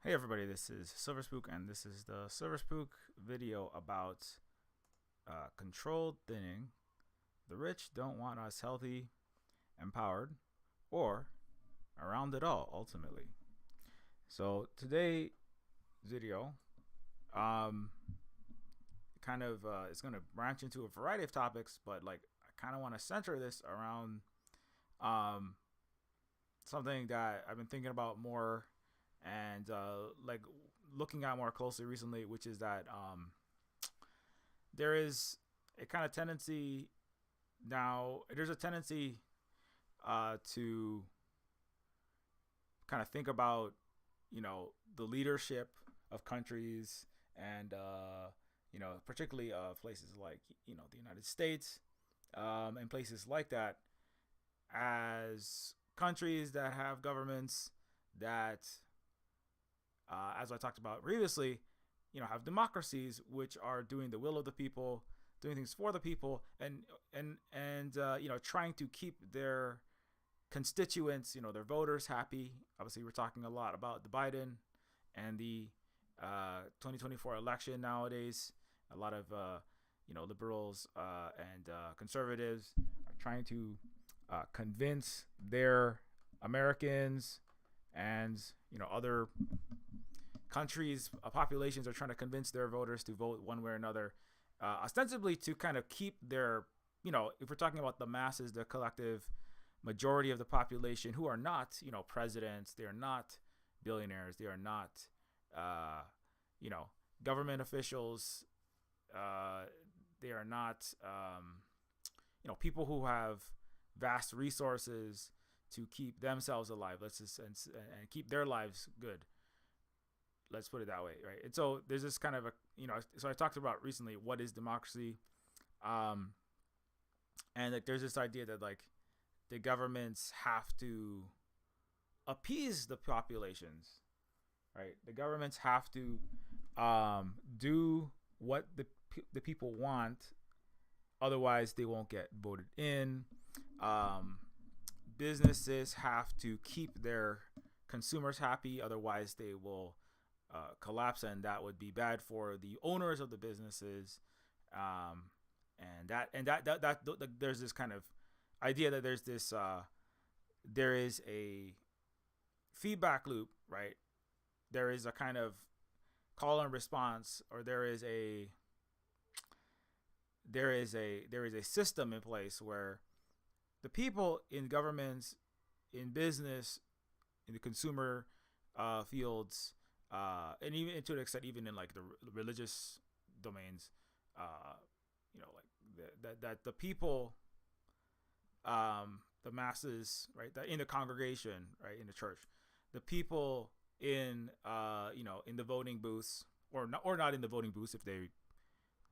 Hey everybody, this is Silver Spook, and this is the Silver Spook video about controlled thinning. The rich don't want us healthy, empowered, or around it all, ultimately. So today's video, um, it's going to branch into a variety of topics, but like I kind of want to center this around um, something that I've been thinking about more and like looking at more closely recently, which is that there is a kind of tendency now. There's a tendency to kind of think about the leadership of countries and particularly places like the United States and places like that as countries that have governments that as I talked about previously, have democracies which are doing the will of the people, doing things for the people, and trying to keep their constituents, their voters happy. Obviously, we're talking a lot about the Biden and the 2024 election nowadays. A lot of liberals and conservatives are trying to convince their Americans and other countries, populations are trying to convince their voters to vote one way or another, ostensibly to kind of keep their, if we're talking about the masses, the collective majority of the population who are not, presidents, they are not billionaires, they are not, government officials, they are not, people who have vast resources to keep themselves alive. Let's just and keep their lives good. Let's put it that way, right? And so there's this kind of a, so I talked about recently what is democracy, and like there's this idea that like the governments have to appease the populations, right? The governments have to do what the people want, otherwise they won't get voted in. Businesses have to keep their consumers happy, otherwise they will collapse, and that would be bad for the owners of the businesses. There's this kind of idea that there's this there is a feedback loop, right? There is a kind of call and response, or there is a system in place where the people in governments, in business, in the consumer fields, and even to an extent, even in like the religious domains, that the people, the masses, right, that in the congregation, right, in the church, the people in in the voting booths, or not in the voting booths if they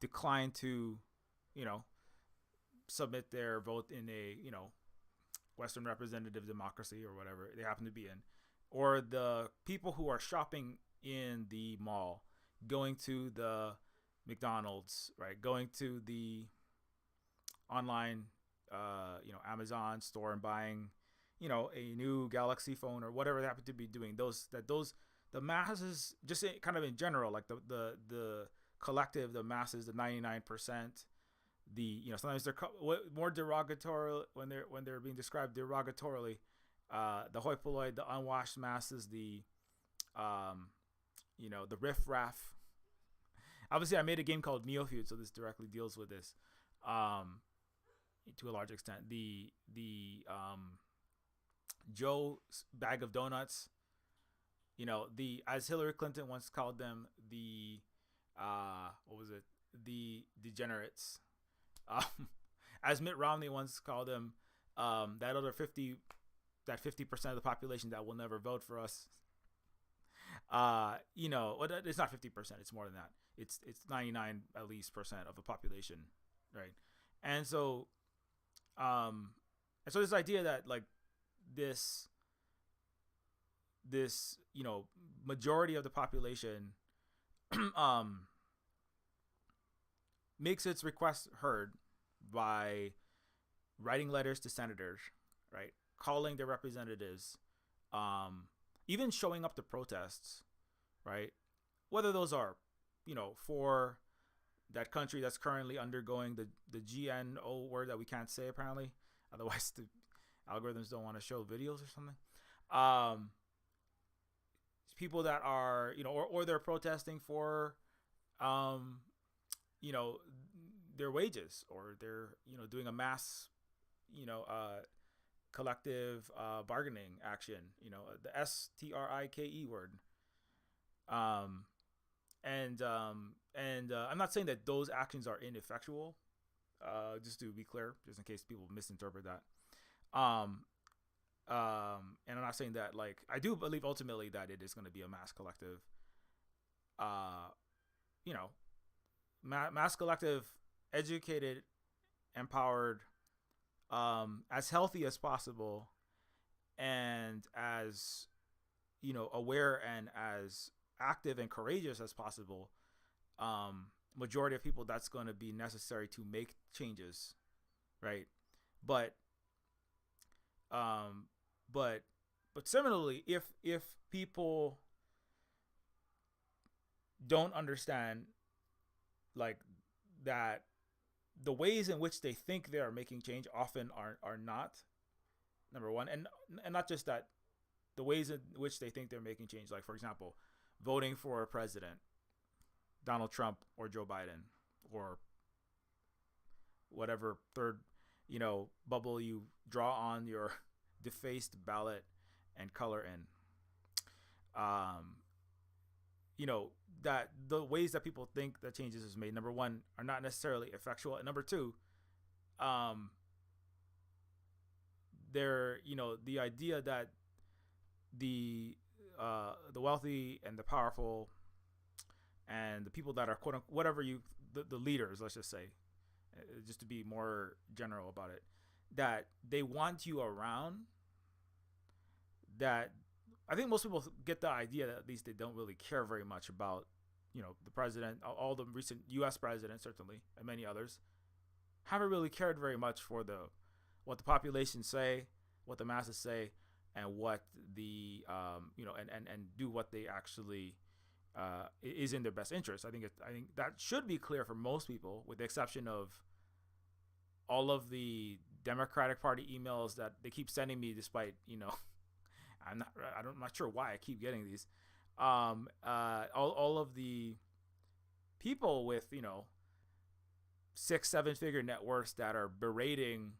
decline to, submit their vote in a Western representative democracy or whatever they happen to be in, or the people who are shopping in the mall, going to the McDonald's, right, going to the online Amazon store and buying a new Galaxy phone or whatever they happen to be doing, the masses, just kind of in general, like the collective, the masses, the 99%, the sometimes they're more derogatory when they're being described derogatorily, the hoi polloi, the unwashed masses, the the riff-raff. Obviously I made a game called Neofeud, so this directly deals with this to a large extent. The Joe bag of donuts, the, as Hillary Clinton once called them, the what was it, the degenerates, as Mitt Romney once called them, that other 50% of the population that will never vote for us. It's not 50%, it's more than that. It's 99 at least percent of the population, right? And so this idea that like this majority of the population makes its request heard by writing letters to senators, right, calling their representatives, even showing up to protests, right? Whether those are, for that country that's currently undergoing the GNO word that we can't say apparently, otherwise the algorithms don't want to show videos or something. Um, People that are, or they're protesting for, um, you know, their wages, or they're, doing a mass, collective bargaining action, the STRIKE word. Um, and I'm not saying that those actions are ineffectual. Just to be clear, just in case people misinterpret that. Um, and I'm not saying that, like, I do believe ultimately that it is going to be a mass collective. Uh, mass collective, educated, empowered, as healthy as possible, and as aware and as active and courageous as possible. Majority of people, that's going to be necessary to make changes, right? But um, but similarly, if people don't understand, like, that the ways in which they think they are making change often are not, number one, and not just that, the ways in which they think they're making change, like, for example, voting for a president, Donald Trump or Joe Biden, or whatever third, bubble you draw on your defaced ballot and color in. That the ways that people think that changes is made, number one, are not necessarily effectual, and number two, they're, the idea that the wealthy and the powerful and the people that are, quote unquote, whatever the leaders, let's just say, just to be more general about it, that they want you around. That I think most people get the idea that at least they don't really care very much about, the president. All the recent U.S. presidents, certainly, and many others, haven't really cared very much for what the population say, what the masses say, and what the and do what they actually is in their best interest. I think that should be clear for most people, with the exception of all of the Democratic Party emails that they keep sending me, despite, I'm not sure why I keep getting these. All of the people with 6-7 figure net worths that are berating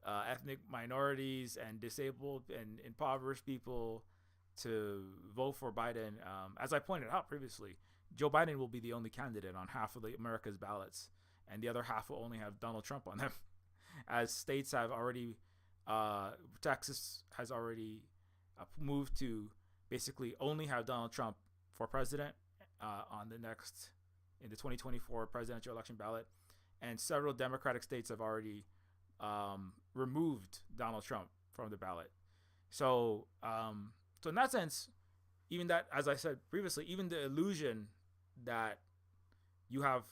ethnic minorities and disabled and impoverished people to vote for Biden. As I pointed out previously, Joe Biden will be the only candidate on half of America's ballots, and the other half will only have Donald Trump on them. As states have already, Texas has already moved to basically only have Donald Trump for president in the 2024 presidential election ballot, and several Democratic states have already removed Donald Trump from the ballot. So in that sense, even that, as I said previously, even the illusion that you have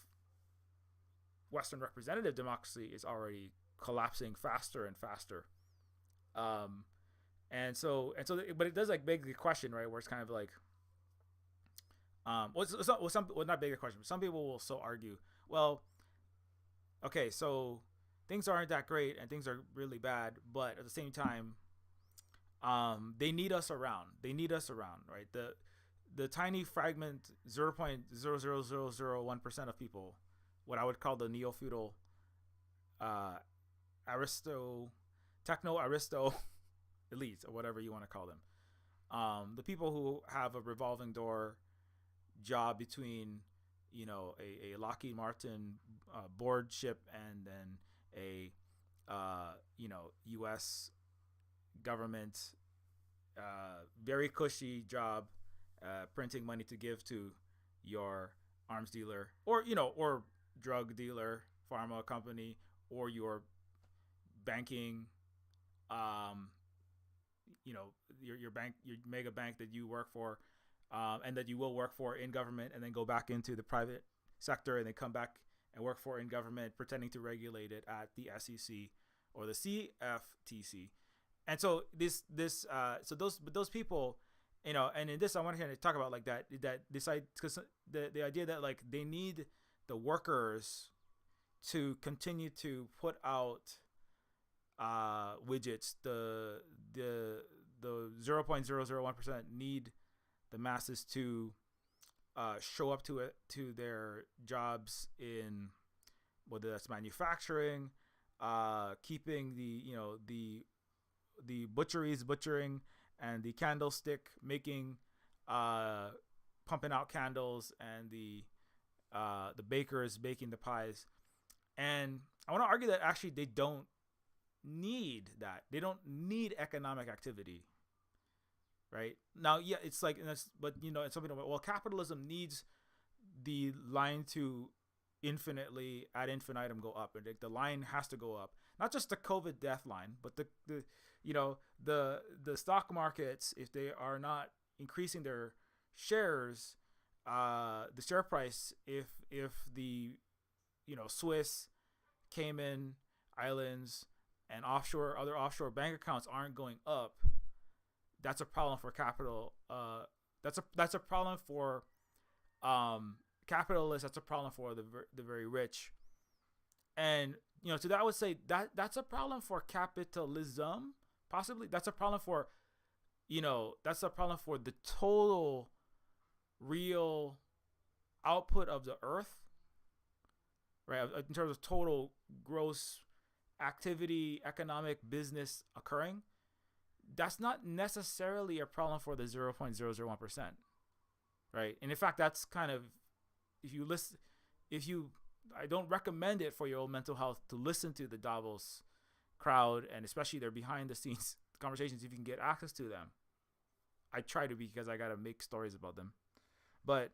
Western representative democracy is already collapsing faster and faster. But it does, like, beg the question, right? Where it's kind of like, not beg the question, but some people will still argue, well, okay, so things aren't that great and things are really bad, but at the same time, they need us around. Right? The tiny fragment, 0.00001% of people, what I would call the neo-feudal, techno-aristo elites, or whatever you want to call them. The people who have a revolving door job between, a Lockheed Martin board ship and then a, U.S. government, very cushy job, printing money to give to your arms dealer, or drug dealer, pharma company, or your banking, your bank, your mega bank that you work for, and that you will work for in government, and then go back into the private sector, and then come back and work for in government, pretending to regulate it at the SEC or the CFTC. And so those people, And in this, I want to talk about like that this because the idea that like they need the workers to continue to put out widgets. The 0.001% need the masses to show up to their jobs in whether that's manufacturing, keeping the butcheries butchering, and the candlestick making, pumping out candles, and the bakers baking the pies. And I want to argue that actually they don't need that. They don't need economic activity. Right now, yeah, it's like, but it's something about, well, capitalism needs the line to infinitely ad infinitum go up, and the line has to go up, not just the COVID death line, but the stock markets, if they are not increasing their shares, the share price, if the Swiss, Cayman Islands, and other offshore bank accounts aren't going up, that's a problem for capital. That's a problem for capitalists. That's a problem for the very rich. And to that I would say that's a problem for capitalism. Possibly that's a problem for the total real output of the earth, right? In terms of total gross activity, economic business occurring. That's not necessarily a problem for the 0.001%, right? And in fact, that's kind of, I don't recommend it for your own mental health to listen to the Davos crowd, and especially their behind the scenes conversations if you can get access to them. I try to, because I gotta make stories about them, but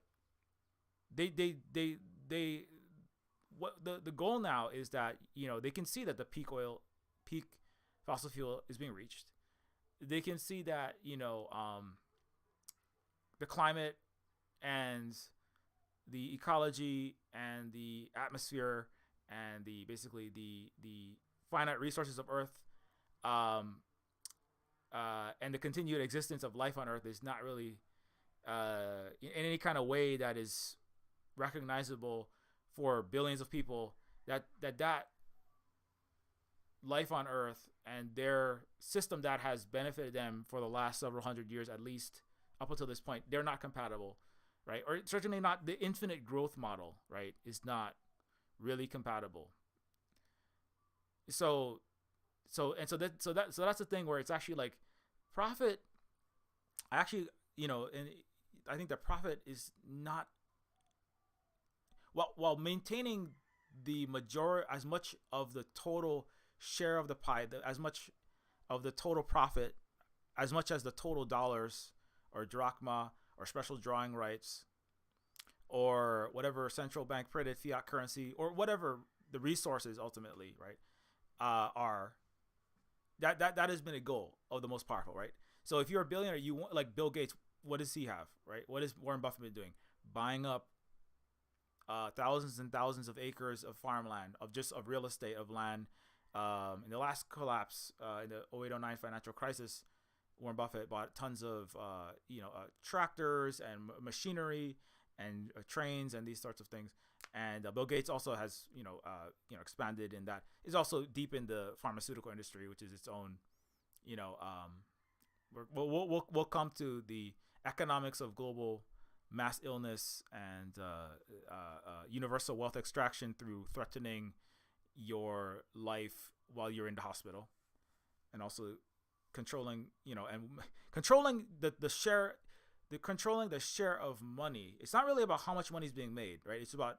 what the goal now is that they can see that the peak fossil fuel is being reached. They can see that the climate and the ecology and the atmosphere and basically the finite resources of Earth, and the continued existence of life on Earth is not really in any kind of way that is recognizable for billions of people. That life on Earth and their system that has benefited them for the last several hundred years, at least up until this point, they're not compatible, right? Or certainly not the infinite growth model, right? Is not really compatible. So that's the thing where it's actually like profit. Actually, and I think that profit is not, while maintaining the majority, as much of the total share of the pie, as much of the total profit, as much as the total dollars or drachma or special drawing rights or whatever central bank printed fiat currency or whatever the resources ultimately, right, are. That has been a goal of the most powerful, right? So if you're a billionaire, you want, like Bill Gates, what does he have, right? What is Warren Buffett been doing? Buying up thousands and thousands of acres of farmland, of real estate, of land. In the last collapse, in the 0809 financial crisis, Warren Buffett bought tons of tractors and machinery and trains and these sorts of things. And Bill Gates also has expanded in that. Is also deep in the pharmaceutical industry, which is its own. We'll come to the economics of global mass illness and universal wealth extraction through threatening your life while you're in the hospital, and also controlling the share, controlling the share of money. It's not really about how much money is being made, right? It's about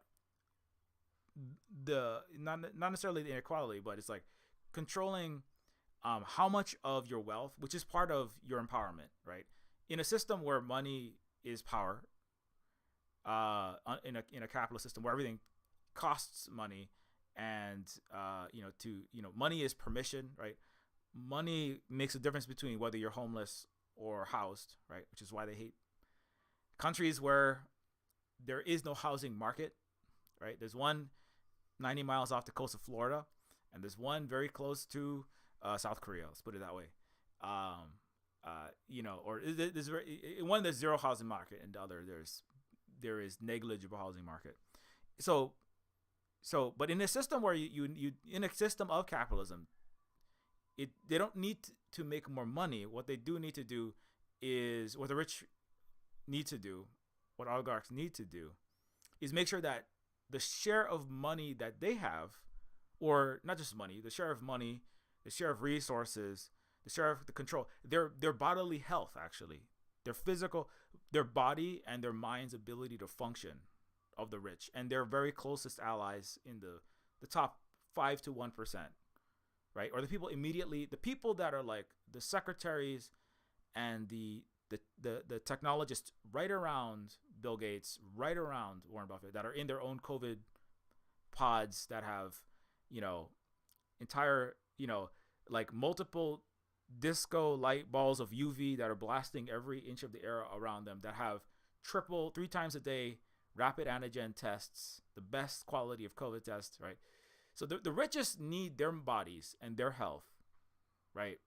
not necessarily the inequality, but it's like controlling how much of your wealth, which is part of your empowerment, right? In a system where money is power, in a capitalist system where everything costs money, and money is permission, right? Money makes a difference between whether you're homeless or housed, right? Which is why they hate countries where there is no housing market, right? There's one 90 miles off the coast of Florida, and there's one very close to South Korea. Let's put it that way. or there's in one there's zero housing market, and the other there is negligible housing market. So but in a system where you in a system of capitalism, they don't need to make more money. What they do need to do is what the rich need to do, what oligarchs need to do, is make sure that the share of money that they have, or not just money, the share of money, the share of resources, the share of the control, their bodily health, actually, their physical, their body and their mind's ability to function of the rich and their very closest allies in the top 5 to 1%, right? Or the people that are like the secretaries and the technologists right around Bill Gates, right around Warren Buffett, that are in their own COVID pods, that have, entire, like multiple disco light balls of UV that are blasting every inch of the air around them, that have 3 times a day rapid antigen tests, the best quality of COVID tests, right? So the richest need their bodies and their health, right?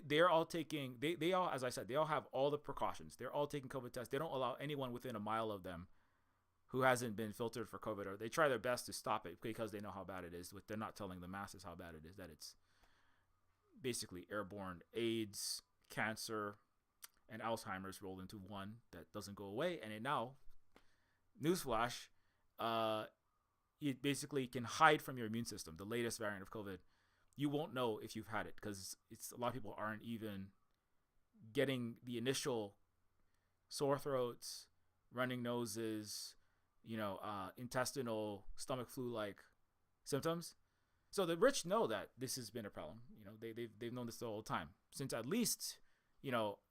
They're all taking, they all, as I said, they all have all the precautions. They're all taking COVID tests. They don't allow anyone within a mile of them who hasn't been filtered for COVID, or they try their best to stop it because they know how bad it is. They're not telling the masses how bad it is, that it's basically airborne AIDS, cancer, and Alzheimer's rolled into one that doesn't go away. And it now, newsflash, it basically can hide from your immune system. The latest variant of COVID, you won't know if you've had it, because a lot of people aren't even getting the initial sore throats, running noses, intestinal, stomach flu-like symptoms. So the rich know that this has been a problem. They've known this the whole time, since at least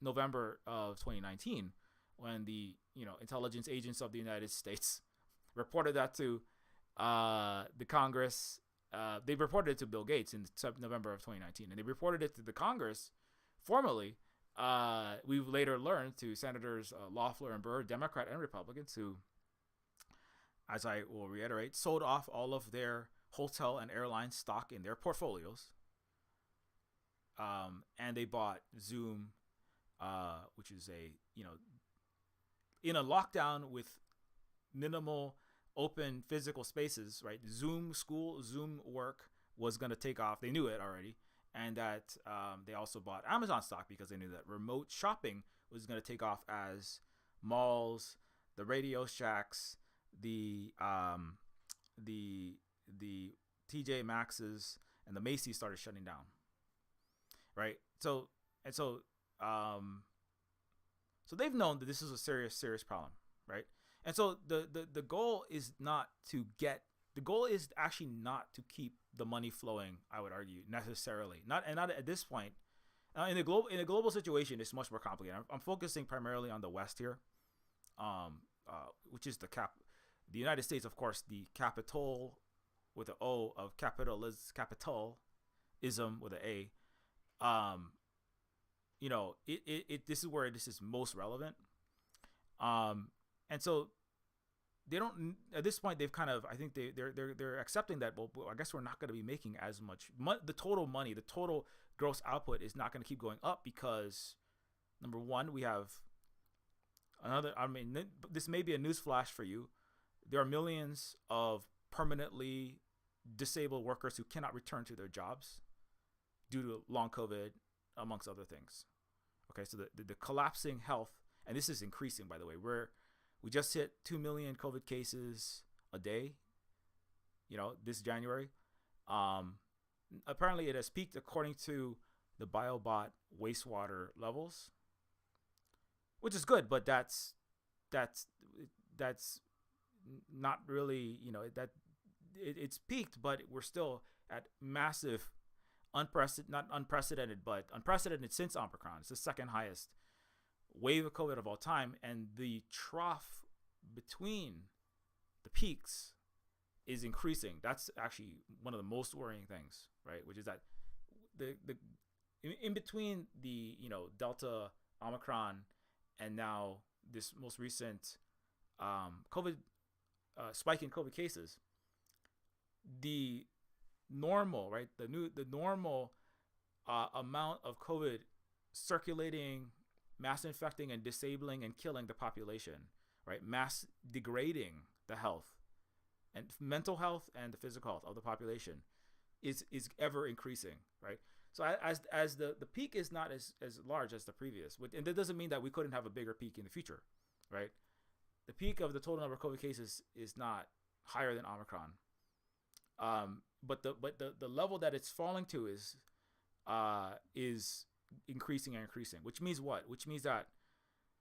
November of 2019, when the intelligence agents of the United States reported that to the Congress. They reported it to Bill Gates in November of 2019, and they reported it to the Congress formally. We've later learned to Senators Loeffler and Burr, Democrat and Republicans, who, as I will reiterate, sold off all of their hotel and airline stock in their portfolios. And they bought Zoom, which is in a lockdown with minimal open physical spaces, right? Zoom school, Zoom work was going to take off. They knew it already. And that they also bought Amazon stock because they knew that remote shopping was going to take off as malls, the Radio Shacks, the TJ Maxx's, and the Macy's started shutting down, right? So they've known that this is a serious problem, right? And so the goal is actually not to keep the money flowing, I would argue, necessarily. Not at this point. In a global situation, it's much more complicated. I'm focusing primarily on the West here, which is the United States, of course, the capital with an O of capitalism with an A. This is where this is most relevant. And so they don't, at this point, they've kind of, I think they're accepting that, well, I guess we're not going to be making as much. The total money, the total gross output is not going to keep going up because, number one, we have this may be a news flash for you. There are millions of permanently disabled workers who cannot return to their jobs due to long COVID, amongst other things. Okay, so the collapsing health, and this is increasing, by the way. We just hit 2 million COVID cases a day, this January. Apparently it has peaked according to the BioBot wastewater levels, which is good, but that's not really, it's peaked, but we're still at massive, not unprecedented, but unprecedented since Omicron. It's the second highest wave of COVID of all time, and the trough between the peaks is increasing. That's actually one of the most worrying things, right? Which is that in between the Delta, Omicron, and now this most recent COVID spike in COVID cases, the normal, right? The normal amount of COVID circulating, mass infecting, and disabling and killing the population, right? Mass degrading the health and mental health and the physical health of the population is ever increasing, right? So as the peak is not as large as the previous, and that doesn't mean that we couldn't have a bigger peak in the future, right? The peak of the total number of COVID cases is not higher than Omicron, but the level that it's falling to is increasing and increasing, which means what? Which means that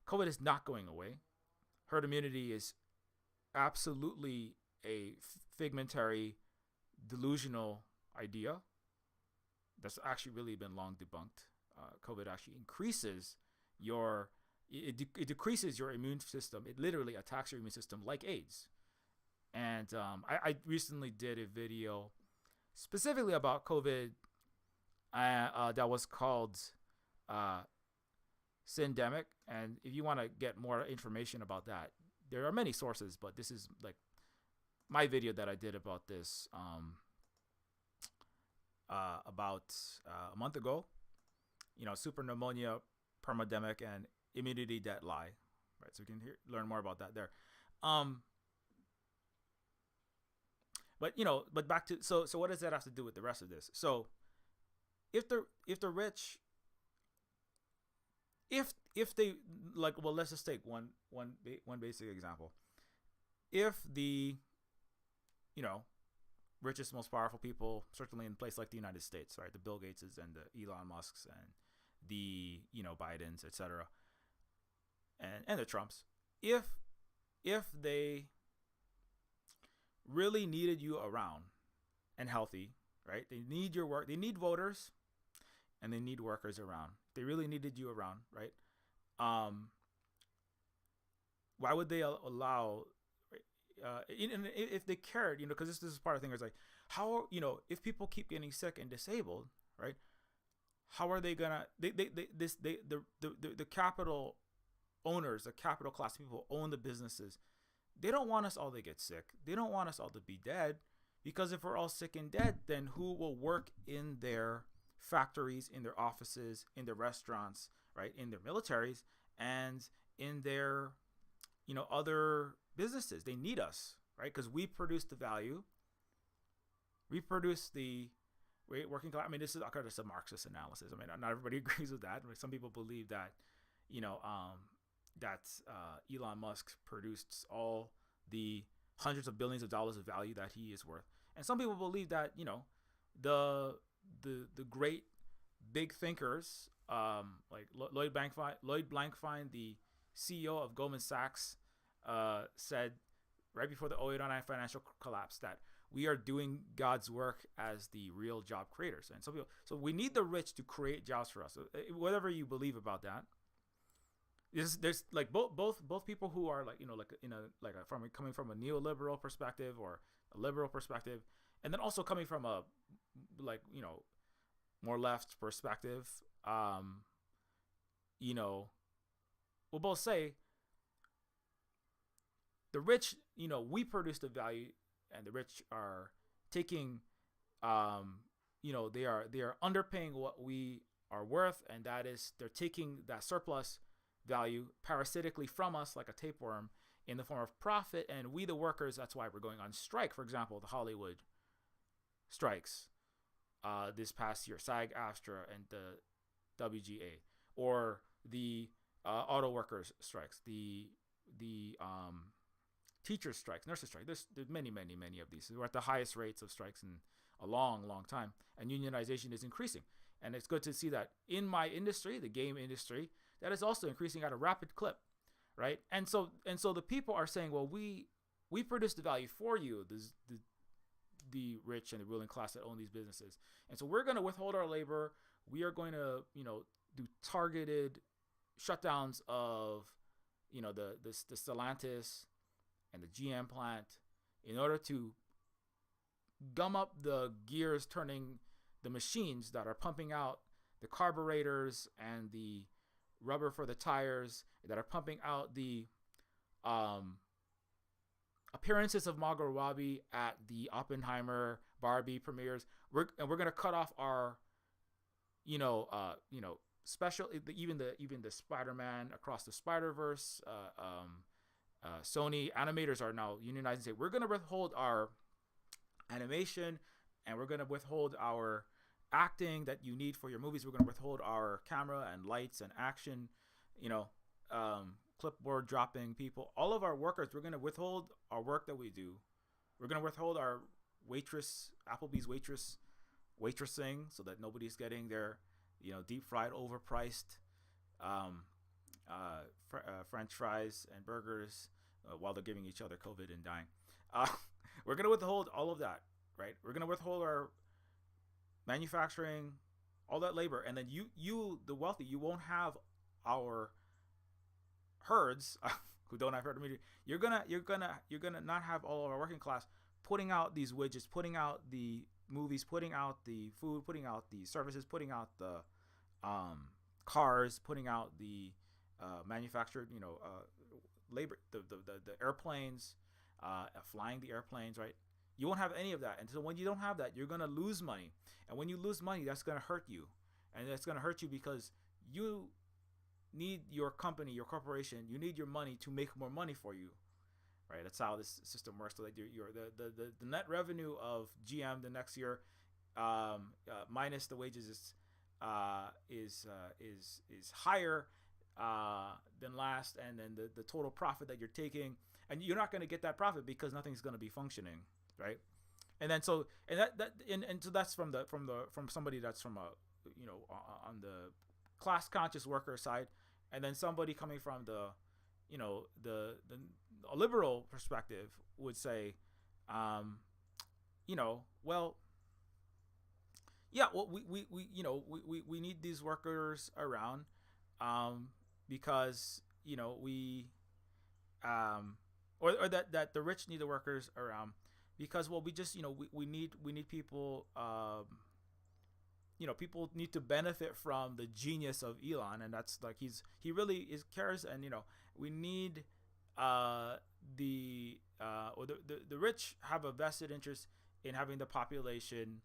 COVID is not going away. Herd immunity is absolutely a figmentary, delusional idea that's actually really been long debunked. COVID actually increases it decreases your immune system. It literally attacks your immune system like AIDS. And I recently did a video specifically about COVID that was called Syndemic. And if you want to get more information about that, there are many sources, but this is like my video that I did about this about a month ago. Super pneumonia, permademic, and immunity debt lie. Right, so you can learn more about that there. But back to so what does that have to do with the rest of this? So if the rich, if they like, well, let's just take one basic example. If the richest, most powerful people, certainly in a place like the United States, right, the Bill Gateses and the Elon Musks and the Bidens, etc., and the Trumps, if they really needed you around and healthy, right? They need your work. They need voters, and they need workers around. They really needed you around, right? Why would they allow? If they cared, because this is part of the thing. Is like, how if people keep getting sick and disabled, right? How are they gonna? The capital owners, the capital class people own the businesses. They don't want us all to get sick. They don't want us all to be dead, because if we're all sick and dead, then who will work in their factories, in their offices, in their restaurants, right, in their militaries, and in their other businesses? They need us, right? Because we produce the value. We produce the working class. I mean, this is a Marxist analysis. I mean, not everybody agrees with that. Some people believe that, that Elon Musk produced all the hundreds of billions of dollars of value that he is worth, and some people believe that the great big thinkers like Lloyd Blankfein, the CEO of Goldman Sachs, said right before the 2008-09 financial collapse that we are doing God's work as the real job creators. And so we need the rich to create jobs for us. So, whatever you believe about that, there's like both people who are coming from a neoliberal perspective or a liberal perspective, and then also coming from a more left perspective. We'll both say the rich, we produce the value, and the rich are taking, they are underpaying what we are worth, and that is they're taking that surplus value parasitically from us like a tapeworm in the form of profit, and we the workers, that's why we're going on strike. For example, the Hollywood strikes this past year, SAG-AFTRA and the WGA, or the auto workers strikes, the teachers strikes, nurses strikes. There's many of these. We're at the highest rates of strikes in a long time, and unionization is increasing. And it's good to see that in my industry, the game industry, that is also increasing at a rapid clip, right? And so the people are saying, well, we produce the value for you, the rich and the ruling class that own these businesses, and so we're going to withhold our labor. We are going to do targeted shutdowns of the Stellantis and the GM plant in order to gum up the gears turning the machines that are pumping out the carburetors and the rubber for the tires, that are pumping out the appearances of Margot Robbie at the Oppenheimer Barbie premieres. We're going to cut off our even the Spider-Man Across the Spider-Verse, Sony animators are now unionized and say we're going to withhold our animation and we're going to withhold our acting that you need for your movies. We're going to withhold our camera and lights and action, you know, clipboard dropping people, all of our workers. We're going to withhold our work that we do. We're going to withhold our Applebee's waitressing, so that nobody's getting their, deep fried, overpriced French fries and burgers while they're giving each other COVID and dying. We're going to withhold all of that, right? We're going to withhold our manufacturing, all that labor, and then you, the wealthy, you won't have our herds who don't have herd immunity. You're gonna not have all of our working class putting out these widgets, putting out the movies, putting out the food, putting out the services, putting out the cars, putting out the manufactured, labor, the airplanes, flying the airplanes, right? You won't have any of that. And so when you don't have that, you're going to lose money. And when you lose money, that's going to hurt you. And that's going to hurt you because you need your company, your corporation, you need your money to make more money for you, right? That's how this system works. So that the net revenue of GM the next year, minus the wages, is higher than last, and then the total profit that you're taking, and you're not going to get that profit because nothing's going to be functioning, right? And then so that's from somebody that's from on the class conscious worker side, and then somebody coming from the a liberal perspective would say, well, we need these workers around, because or that the rich need the workers around because, well, we just we need people, people need to benefit from the genius of Elon, and that's like he really cares, and we need the rich have a vested interest in having the population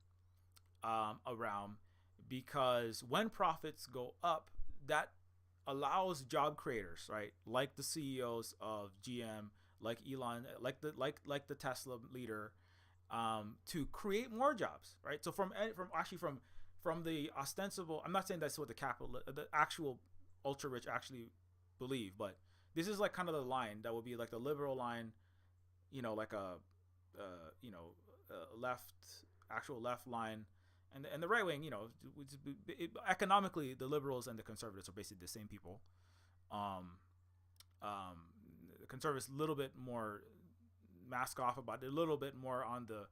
around, because when profits go up, that allows job creators, right, like the CEOs of GM, like Elon, like the Tesla leader, to create more jobs, right? So from the ostensible, I'm not saying that's what the actual ultra rich actually believe, but this is like kind of the line that would be like the liberal line, like a actual left line, and the right wing, economically the liberals and the conservatives are basically the same people. The conservatives a little bit more mask off about it, a little bit more on the,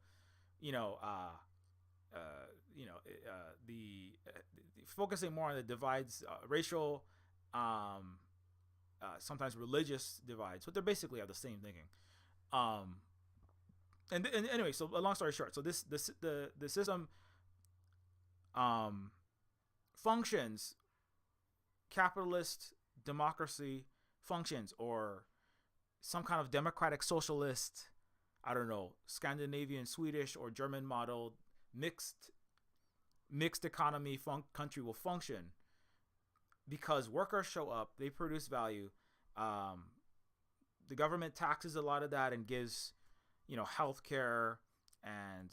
the focusing more on the divides, racial, sometimes religious divides, but they're basically have the same thinking. And anyway, so a long story short, so the system functions, capitalist democracy functions, or some kind of democratic socialist, I don't know, Scandinavian, Swedish, or German model mixed economy country will function because workers show up, they produce value. The government taxes a lot of that and gives, healthcare and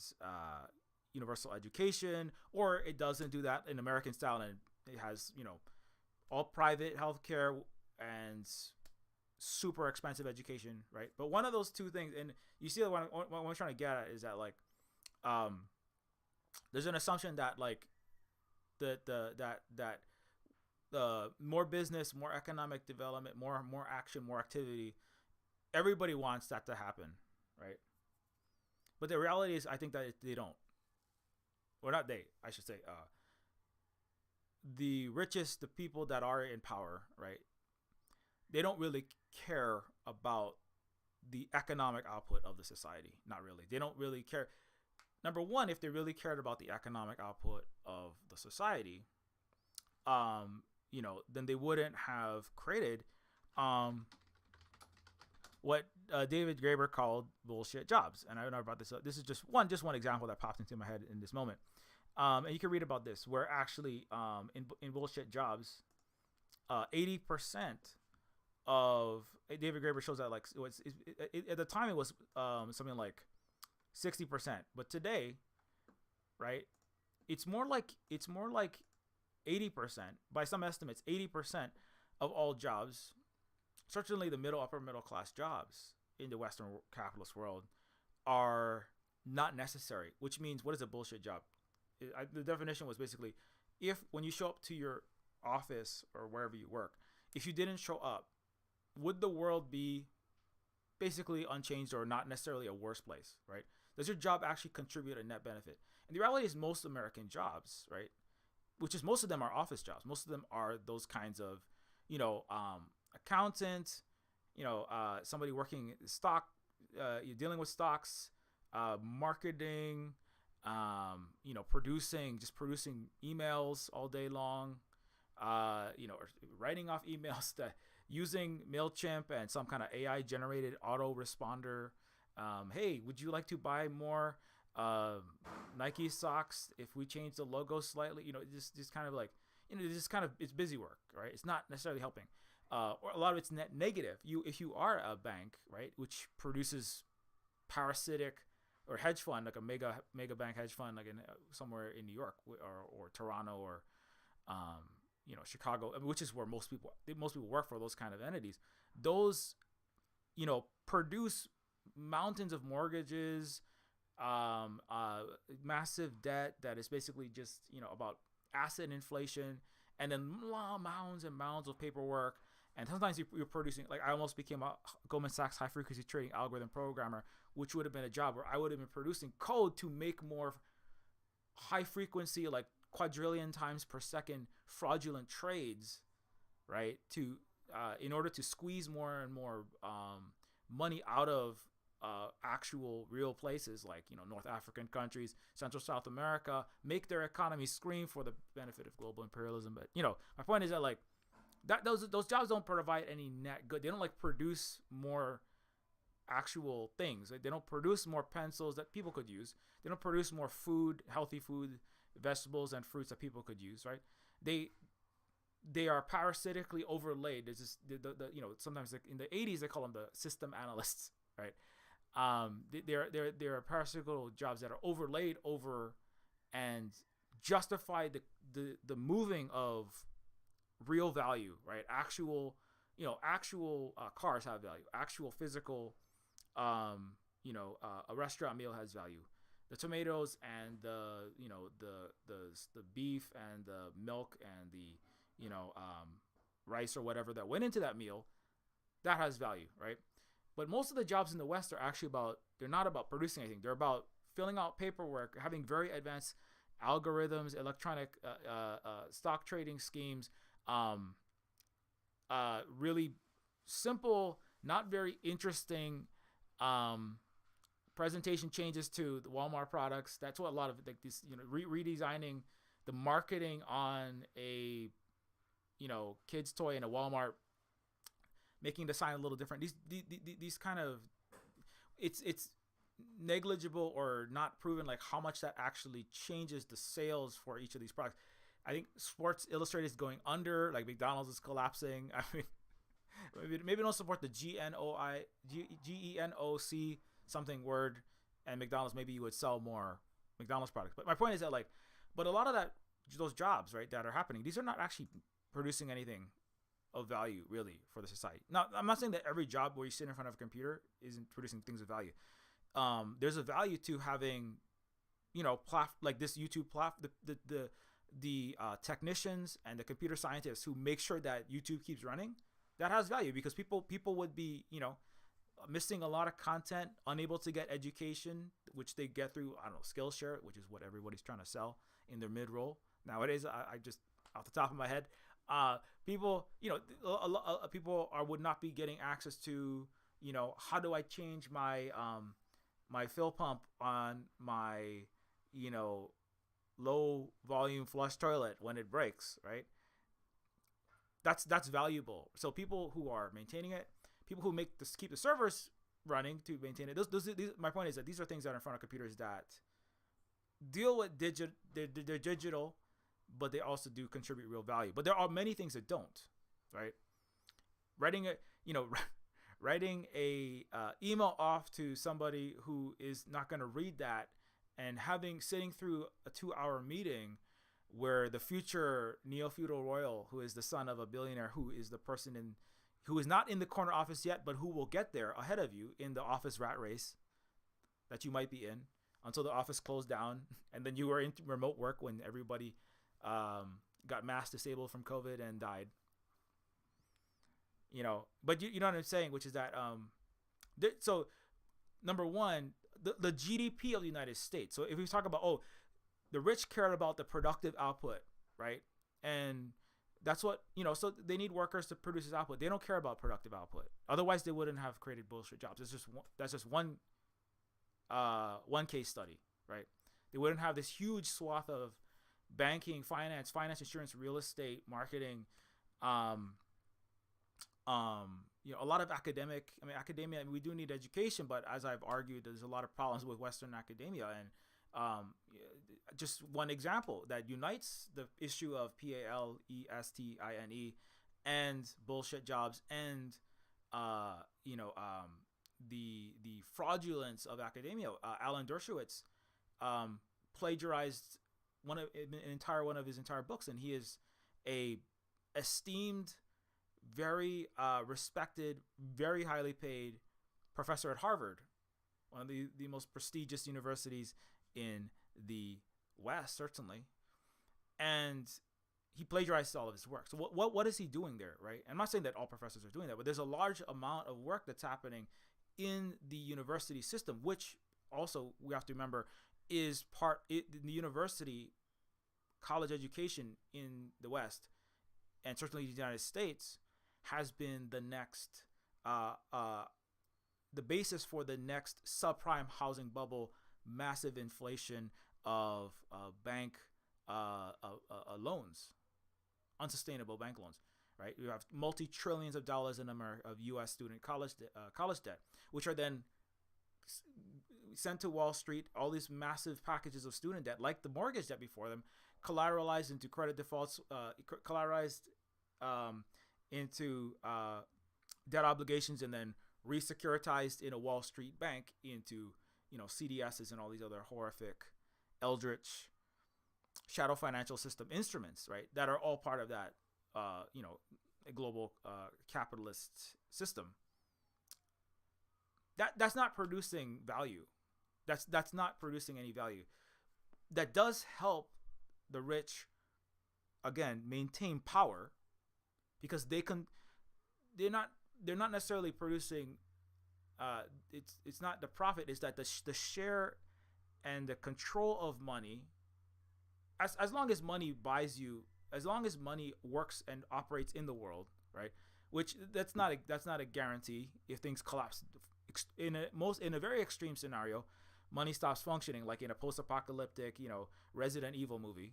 universal education, or it doesn't do that in American style, and it has, all private healthcare and super expensive education, right? But one of those two things, and you see what I'm trying to get at is that, like, there's an assumption that, like, that more business, more economic development, more action, more activity, everybody wants that to happen, right? But the reality is, I think that they don't. Or not they, I should say. The richest, the people that are in power, right? They don't really care about the economic output of the society. Not really. They don't really care. Number one, if they really cared about the economic output of the society, then they wouldn't have created what David Graeber called bullshit jobs. And I don't know about this. This is just one example that popped into my head in this moment. And you can read about this, where actually in bullshit jobs, 80% of David Graeber shows that like at the time it was something like 60%, but today, right, it's more like 80% by some estimates. 80% of all jobs, certainly the upper middle class jobs in the Western capitalist world, are not necessary. Which means, what is a bullshit job? The definition was basically, if when you show up to your office or wherever you work, if you didn't show up, would the world be basically unchanged or not necessarily a worse place, right? Does your job actually contribute a net benefit? And the reality is, most American jobs, right, which is most of them are office jobs. Most of them are those kinds of, accountant, somebody working stock, you're dealing with stocks, marketing, producing emails all day long, or writing off emails, using MailChimp and some kind of AI generated autoresponder. Hey, would you like to buy more Nike socks if we change the logo slightly? Just kind of like, it's busy work, right? It's not necessarily helping. Or a lot of it's net negative. If you are a bank, right, which produces parasitic, or hedge fund, like a mega bank hedge fund, like somewhere in New York or Toronto or Chicago, which is where most people work for, those kind of entities. Those produce mountains of mortgages, massive debt that is basically just about asset inflation, and then mounds and mounds of paperwork. And sometimes you're producing, like, I almost became a Goldman Sachs high frequency trading algorithm programmer, which would have been a job where I would have been producing code to make more high frequency, like quadrillion times per second fraudulent trades, right? In order to squeeze more and more money out of actual real places like North African countries, Central South America, make their economy scream for the benefit of global imperialism. But my point is that, like, those jobs don't provide any net good. They don't produce more actual things. They don't produce more pencils that people could use. They don't produce more food, healthy food, vegetables and fruits that people could use, right? They are parasitically overlaid. There's this, sometimes in the 80s they call them the system analysts, right? There are parasitical jobs that are overlaid over and justify the moving of real value, right? Actual cars have value. Actual physical, a restaurant meal has value. The tomatoes and the beef and the milk and the rice or whatever that went into that meal, that has value, right? But most of the jobs in the West are actually they're not about producing anything. They're about filling out paperwork, having very advanced algorithms, electronic stock trading schemes, really simple, not very interesting presentation changes to the Walmart products. That's what a lot of this, redesigning the marketing on a kid's toy in a Walmart, making the sign a little different. These kind of, it's negligible or not proven like how much that actually changes the sales for each of these products. I think Sports Illustrated is going under, like McDonald's is collapsing. I mean, maybe don't support the GENOC something word, and McDonald's, maybe you would sell more McDonald's products. But my point is that, like, but a lot of those jobs, right, that are happening, these are not actually producing anything of value really for the society. Now, I'm not saying that every job where you sit in front of a computer isn't producing things of value. There's a value to having, like this YouTube the technicians and the computer scientists who make sure that YouTube keeps running. That has value because people would be, missing a lot of content, unable to get education, which they get through, I don't know, Skillshare, which is what everybody's trying to sell in their mid-roll nowadays. I just, off the top of my head, people, people would not be getting access to, how do I change my my fill pump on my, low volume flush toilet when it breaks, right? That's valuable. So people who are maintaining it, people who keep the servers running to maintain it. These, my point is that these are things that are in front of computers that deal with they're digital, but they also do contribute real value. But there are many things that don't, right? Writing a you know writing a email off to somebody who is not going to read that, and having sitting through a 2-hour meeting where the future neo-feudal royal, who is the son of a billionaire, who is the person who is not in the corner office yet, but who will get there ahead of you in the office rat race that you might be in until the office closed down, and then you were in remote work when everybody got mass disabled from COVID and died. But you know what I'm saying, which is that so number one, the GDP of the United States. So if we talk about the rich care about the productive output, right? And that's what so they need workers to produce this output. They don't care about productive output. Otherwise, they wouldn't have created bullshit jobs. That's just one case study, right? They wouldn't have this huge swath of banking, finance, insurance, real estate, marketing, a lot of academia. We do need education, but as I've argued, there's a lot of problems with Western academia. And just one example that unites the issue of PALESTINE and bullshit jobs and the fraudulence of academia. Alan Dershowitz plagiarized one of his entire books, and he is a esteemed, very respected, very highly paid professor at Harvard, one of the most prestigious universities in the West, certainly. And he plagiarized all of his work. So what is he doing there, right? I'm not saying that all professors are doing that, but there's a large amount of work that's happening in the university system, which also we have to remember is the university college education in the West, and certainly the United States, has been the next the basis for the next subprime housing bubble, massive inflation of bank loans, unsustainable bank loans, right? You have multi-trillions of dollars in America of U.S. student college debt, which are then sent to Wall Street. All these massive packages of student debt, like the mortgage debt before them, collateralized into credit defaults, collateralized into debt obligations, and then resecuritized in a Wall Street bank into CDSs and all these other horrific, eldritch, shadow financial system instruments, right? That are all part of that, a global capitalist system. That's not producing value. That's not producing any value. That does help the rich, again, maintain power, because they're not necessarily producing. It's not the profit. It's that the share and the control of money. As long as money buys you, as long as money works and operates in the world, right? Which that's not a guarantee. If things collapse, in a very extreme scenario, money stops functioning, like in a post-apocalyptic, Resident Evil movie,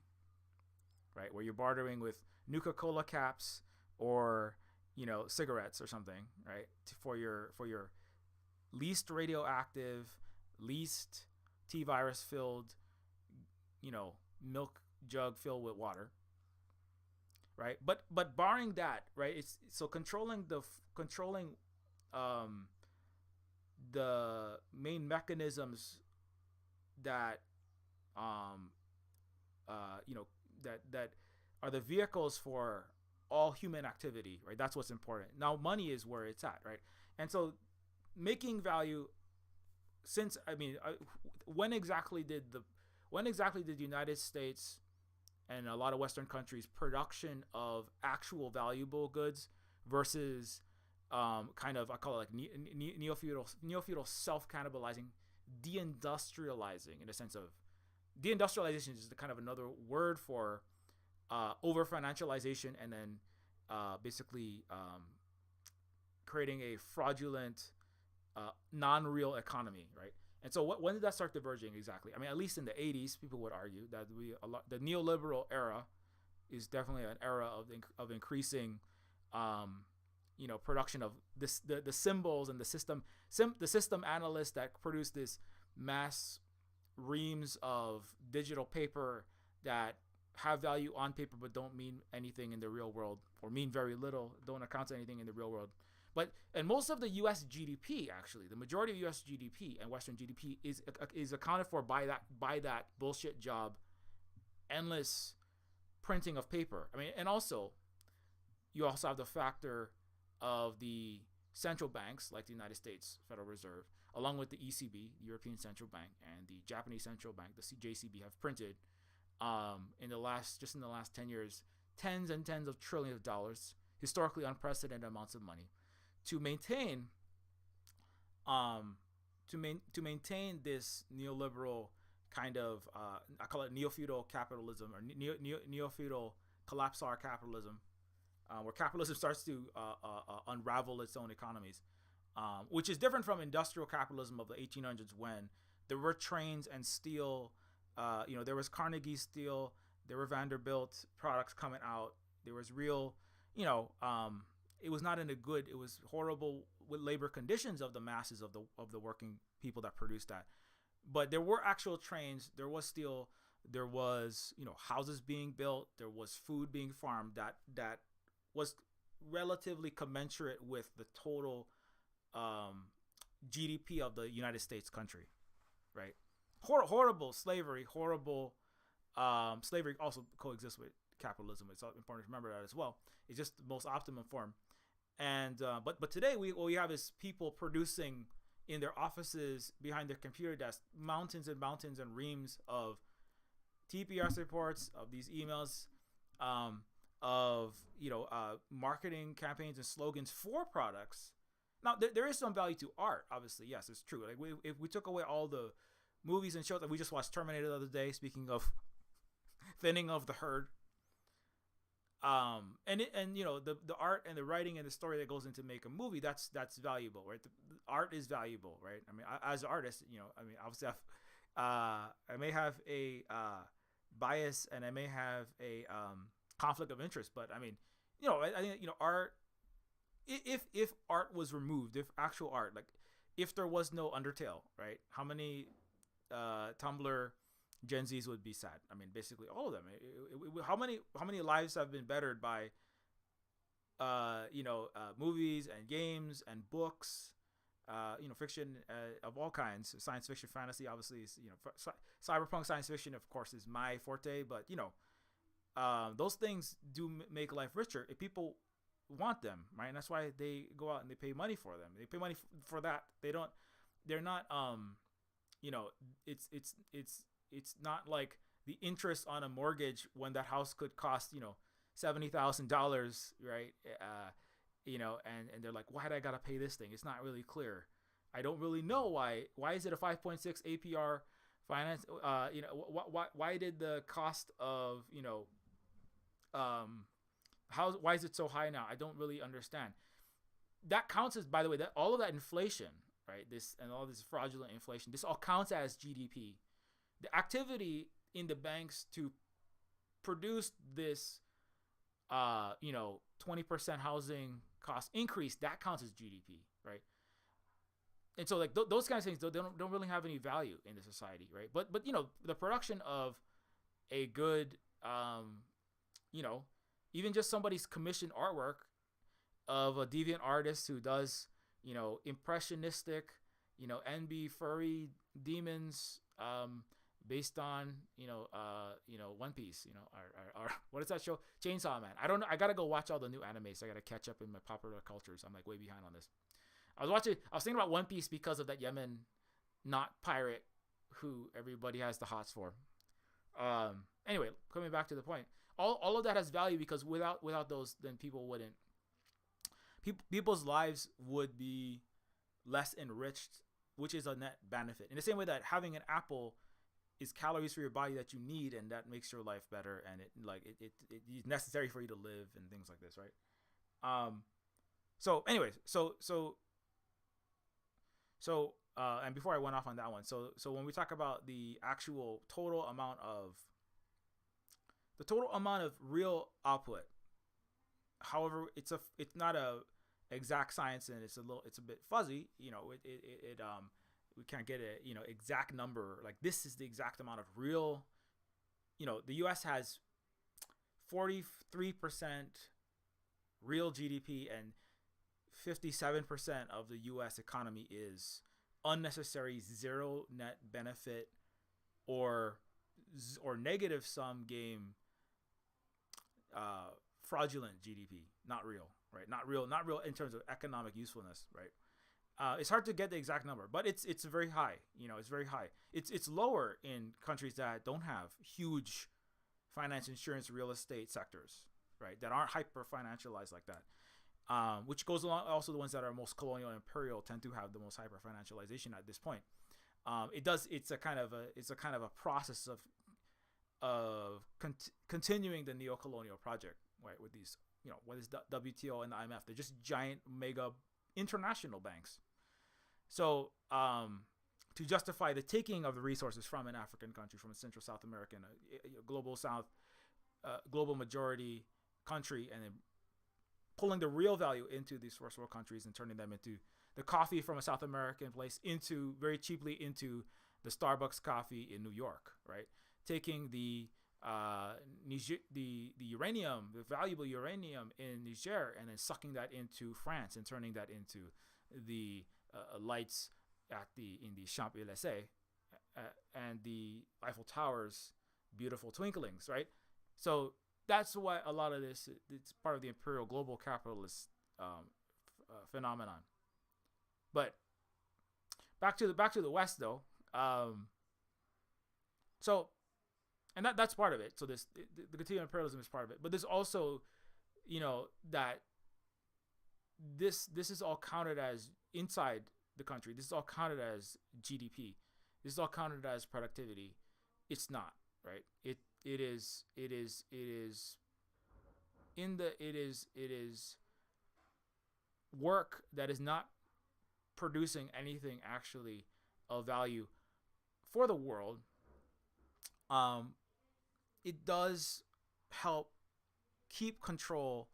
right, where you're bartering with Nuka-Cola caps or cigarettes or something, right, for your least radioactive, least T-virus filled, milk jug filled with water, right? But barring that, right, it's so controlling the main mechanisms that that are the vehicles for all human activity, right? That's what's important. Now money is where it's at, right? And so making value, when exactly did the United States and a lot of Western countries production of actual valuable goods versus kind of, I call it like neo-feudal self-cannibalizing, deindustrializing, in a sense of deindustrialization is the kind of another word for over-financialization, and then basically creating a fraudulent non-real economy, right? And so when did that start diverging exactly? At least in the 80s, people would argue that the neoliberal era is definitely an era of increasing production of the symbols and the system analysts that produce this mass reams of digital paper that have value on paper but don't mean anything in the real world, or mean very little, don't account to anything in the real world. But and most of the U.S. GDP, actually, the majority of U.S. GDP and Western GDP is accounted for by that bullshit job, endless printing of paper. I mean, and also you also have the factor of the central banks like the United States Federal Reserve, along with the ECB, the European Central Bank, and the Japanese Central Bank, the JCB, have printed in the last 10 years tens and tens of trillions of dollars, historically unprecedented amounts of money, to maintain maintain this neoliberal kind of I call it neo-feudal capitalism, or neo-feudal collapsar capitalism, where capitalism starts to unravel its own economies, which is different from industrial capitalism of the 1800s, when there were trains and steel. There was Carnegie steel, there were Vanderbilt products coming out. There was real, it was not in a good. It was horrible with labor conditions of the masses of the working people that produced that. But there were actual trains. There was steel. There was houses being built. There was food being farmed that was relatively commensurate with the total GDP of the United States country, right? Horrible slavery. Horrible slavery also coexists with capitalism. It's important to remember that as well. It's just the most optimum form. And but today what we have is people producing in their offices, behind their computer desk, mountains and mountains and reams of TPS reports, of these emails, of marketing campaigns and slogans for products. Now there is some value to art, obviously. Yes, it's true. Like if we took away all the movies and shows that we just watched, Terminator the other day, speaking of thinning of the herd, and the art and the writing and the story that goes into make a movie, that's valuable, right? The art is valuable, right? I mean, as an artist, obviously I may have a bias, and I may have a conflict of interest, but I mean, I think art, if art was removed, if actual art, like if there was no Undertale, right? How many Tumblr Gen Zs would be sad? I mean, basically all of them. How many lives have been bettered by movies and games and books, fiction of all kinds, science fiction, fantasy, obviously is, cyberpunk science fiction, of course, is my forte, but those things do make life richer if people want them, right? And that's why they go out and they pay money for them. They pay money for that. They're not it's not like the interest on a mortgage when that house could cost $70,000, right? And they're like, why did I gotta pay this thing? It's not really clear. I don't really know why is it a 5.6 APR finance? Why did the cost of why is it so high now? I don't really understand. That counts as, by the way, that all of that inflation, right? This and all this fraudulent inflation, this all counts as GDP. The activity in the banks to produce this 20% housing cost increase, that counts as GDP, right? And so like those kinds of things don't really have any value in the society, right? But the production of a good even just somebody's commissioned artwork of a deviant artist who does impressionistic NB furry demons based on One Piece, or what is that show, Chainsaw Man. I don't know, I gotta go watch all the new animes. I gotta catch up in my popular cultures. I'm like way behind on this. I was thinking about One Piece because of that Yemen not pirate who everybody has the hots for. Anyway, coming back to the point, all of that has value because without those, then people's lives would be less enriched, which is a net benefit. In the same way that having an apple is calories for your body that you need, and that makes your life better, and it is necessary for you to live, and things like this, right? So anyways, and before I went off on that one, so when we talk about the actual total amount of real output, however, it's not a exact science, and it's a bit fuzzy. we can't get a exact number. Like this is the exact amount of real. The U.S. has 43% real GDP, and 57% of the U.S. economy is unnecessary, zero net benefit, or negative sum game, fraudulent GDP, not real, right? Not real in terms of economic usefulness, right? It's hard to get the exact number, but it's very high. It's very high. It's lower in countries that don't have huge finance, insurance, real estate sectors, right? That aren't hyper financialized like that. Which goes along. Also, the ones that are most colonial and imperial tend to have the most hyper financialization at this point. It's a kind of a process of continuing the neo-colonial project, right? With these, what is the WTO and the IMF? They're just giant, mega international banks. So to justify the taking of the resources from an African country, from a Central South American, global South, global majority country, and then pulling the real value into these first world countries and turning them into the coffee from a South American place very cheaply into the Starbucks coffee in New York, right? Taking the uranium, the valuable uranium in Niger, and then sucking that into France and turning that into the lights in the Champs-Élysées and the Eiffel Tower's beautiful twinklings, right? So that's why a lot of this, it's part of the imperial global capitalist phenomenon. But back to the West, though. So, and that's part of it. So the continuing imperialism is part of it. But there's also, that this is all counted as inside the country. This is all counted as GDP. This is all counted as productivity. It's not, right? It is work that is not producing anything actually of value for the world. It does help keep control.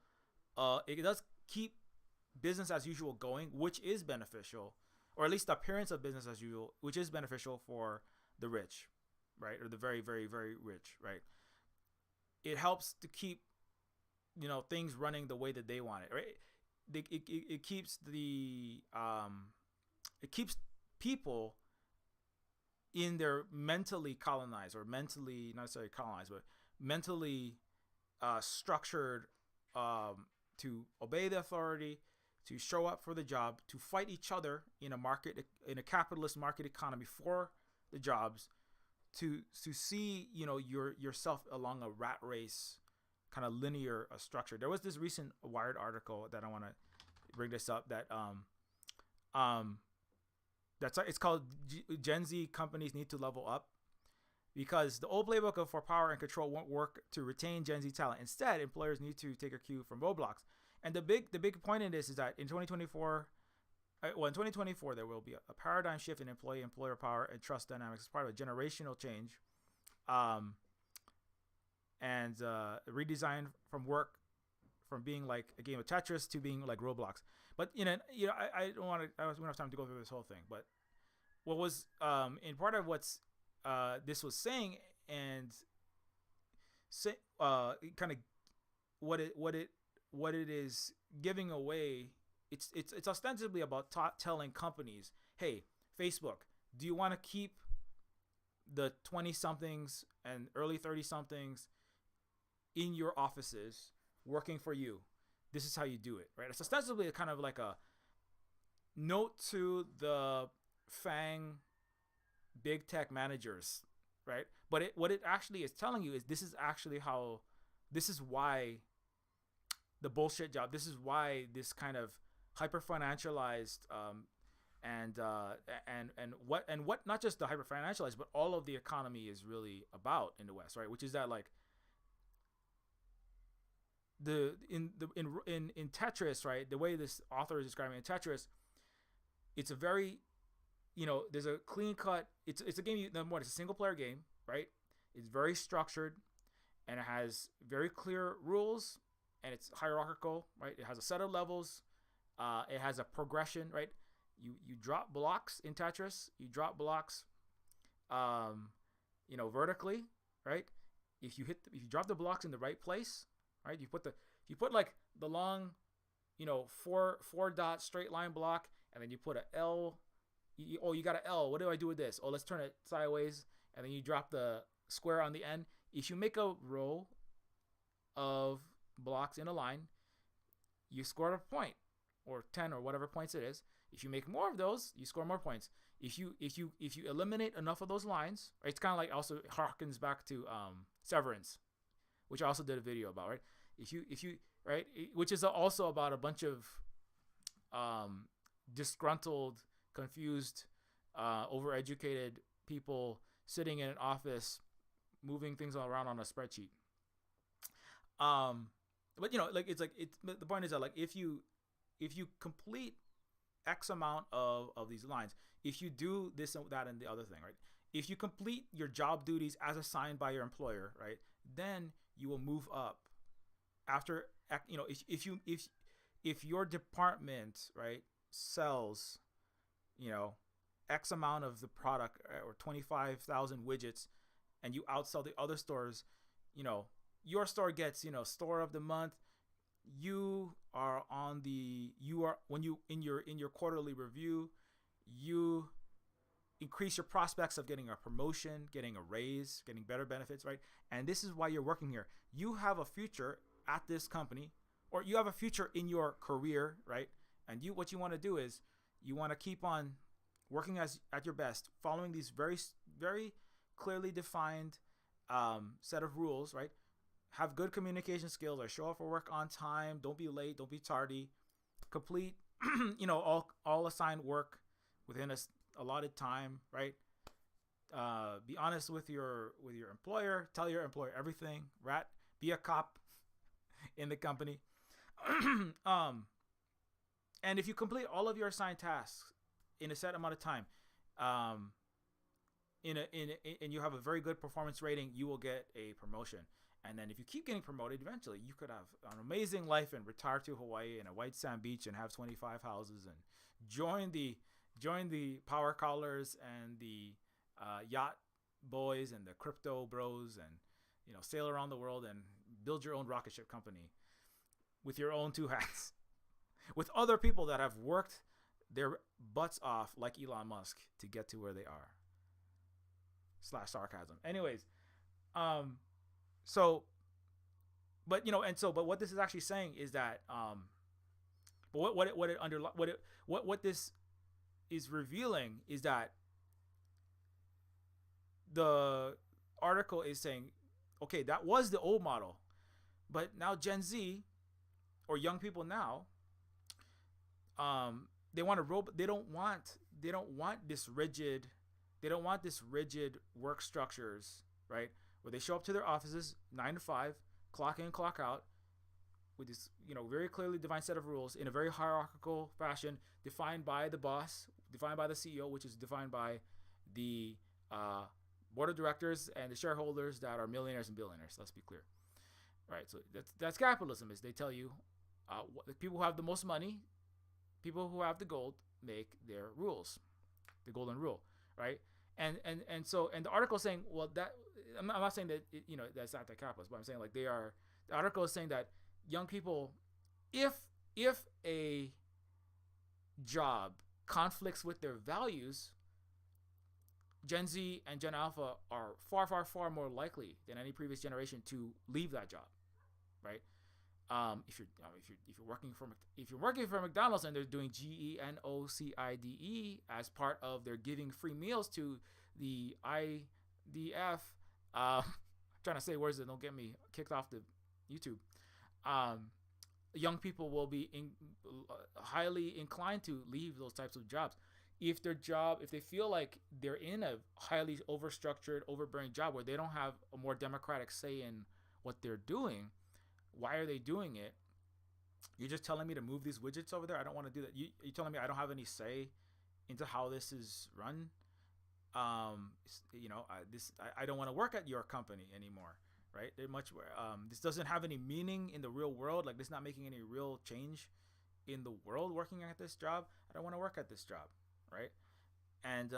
It does keep business as usual going, which is beneficial, or at least the appearance of business as usual, which is beneficial for the rich, right? Or the very, very, very rich, right? It helps to keep, things running the way that they want it, right? It keeps it keeps people in their mentally colonized, or mentally, not necessarily colonized, but mentally structured to obey the authority, to show up for the job, to fight each other in a capitalist market economy for the jobs, to see yourself along a rat race kind of linear structure. There was this recent Wired article that I want to bring this up, that it's called Gen Z Companies Need to Level Up, because the old playbook for power and control won't work to retain Gen Z talent. Instead, employers need to take a cue from Roblox. And the big point in this is that in 2024, there will be a paradigm shift in employer power and trust dynamics as part of a generational change, and redesign from being like a game of Tetris to being like Roblox. But I don't want to. I don't have time to go through this whole thing. But what was in part of what's this was saying, and kind of what it is giving away. It's ostensibly about telling companies, hey, Facebook, do you want to keep the 20-somethings and early 30-somethings in your offices working for you? This is how you do it, right? It's ostensibly kind of like a note to the FANG big tech managers, right? But what it actually is telling you is this is why the bullshit job, this is why this kind of hyper financialized and what not just the hyper financialized, but all of the economy is really about in the West, right? Which is that, like, in Tetris, right? The way this author is describing in Tetris, it's a very, there's a clean cut. It's a game. It's a single player game, right? It's very structured, and it has very clear rules, and it's hierarchical, right? It has a set of levels. It has a progression, right? You drop blocks in Tetris. You drop blocks, vertically, right? If you drop the blocks in the right place, right? You put like the long, four dot straight line block, and then you put a L. You got an L. What do I do with this? Oh, let's turn it sideways, and then you drop the square on the end. If you make a row of blocks in a line, you score a point, or 10 or whatever points it is. If you make more of those, you score more points. If you eliminate enough of those lines, right, it's kind of like, also harkens back to Severance, which I also did a video about, right? If you right, which is also about a bunch of disgruntled, confused, overeducated people sitting in an office moving things around on a spreadsheet. But the point is that, like, if you complete X amount of these lines, if you do this and that and the other thing, right? If you complete your job duties as assigned by your employer, right, then you will move up. After, if your department, right, sells, X amount of the product, or 25,000 widgets, and you outsell the other stores, your store gets, store of the month. When you in your quarterly review, you increase your prospects of getting a promotion, getting a raise, getting better benefits, right? And this is why you're working here. You have a future at this company, or you have a future in your career, right? And what you want to do is you want to keep on working at your best, following these very, very clearly defined set of rules, right? Have good communication skills, or show up for work on time. Don't be late. Don't be tardy. Complete, all assigned work within a allotted time, right? Be honest with your employer. Tell your employer everything. Be a cop in the company. And if you complete all of your assigned tasks in a set amount of time, and you have a very good performance rating, you will get a promotion. And then if you keep getting promoted, eventually you could have an amazing life and retire to Hawaii and a white sand beach and have 25 houses and join the power callers and the yacht boys and the crypto bros, and sail around the world and build your own rocket ship company with your own two hats with other people that have worked their butts off like Elon Musk to get to where they are. /sarcasm. Anyways, but what this is actually saying is that what this is revealing is that the article is saying, okay, that was the old model, but now Gen Z, or young people now, they want they don't want this rigid work structures, right? Where they show up to their offices 9 to 5, clock in, clock out, with this very clearly defined set of rules in a very hierarchical fashion, defined by the boss, defined by the CEO, which is defined by the board of directors and the shareholders that are millionaires and billionaires. Let's be clear, right? So that's capitalism. Is they tell you the people who have the most money, people who have the gold, make their rules, the golden rule, right? And the article is saying, well, that I'm not saying that that's not the capitalist, but I'm saying, like, the article is saying that young people, if a job conflicts with their values, Gen Z and Gen Alpha are far, far, far more likely than any previous generation to leave that job, right? If you're working for McDonald's and they're doing GENOCIDE as part of their giving free meals to the IDF, trying to say words that don't get me kicked off the YouTube. Young people will be highly inclined to leave those types of jobs. If they feel like they're in a highly overstructured, overbearing job where they don't have a more democratic say in what they're doing, why are they doing it? You're just telling me to move these widgets over there? I don't want to do that. You're telling me I don't have any say into how this is run? I don't want to work at your company anymore, right? This doesn't have any meaning in the real world. Like, this is not making any real change in the world working at this job, I don't want to work at this job, right? And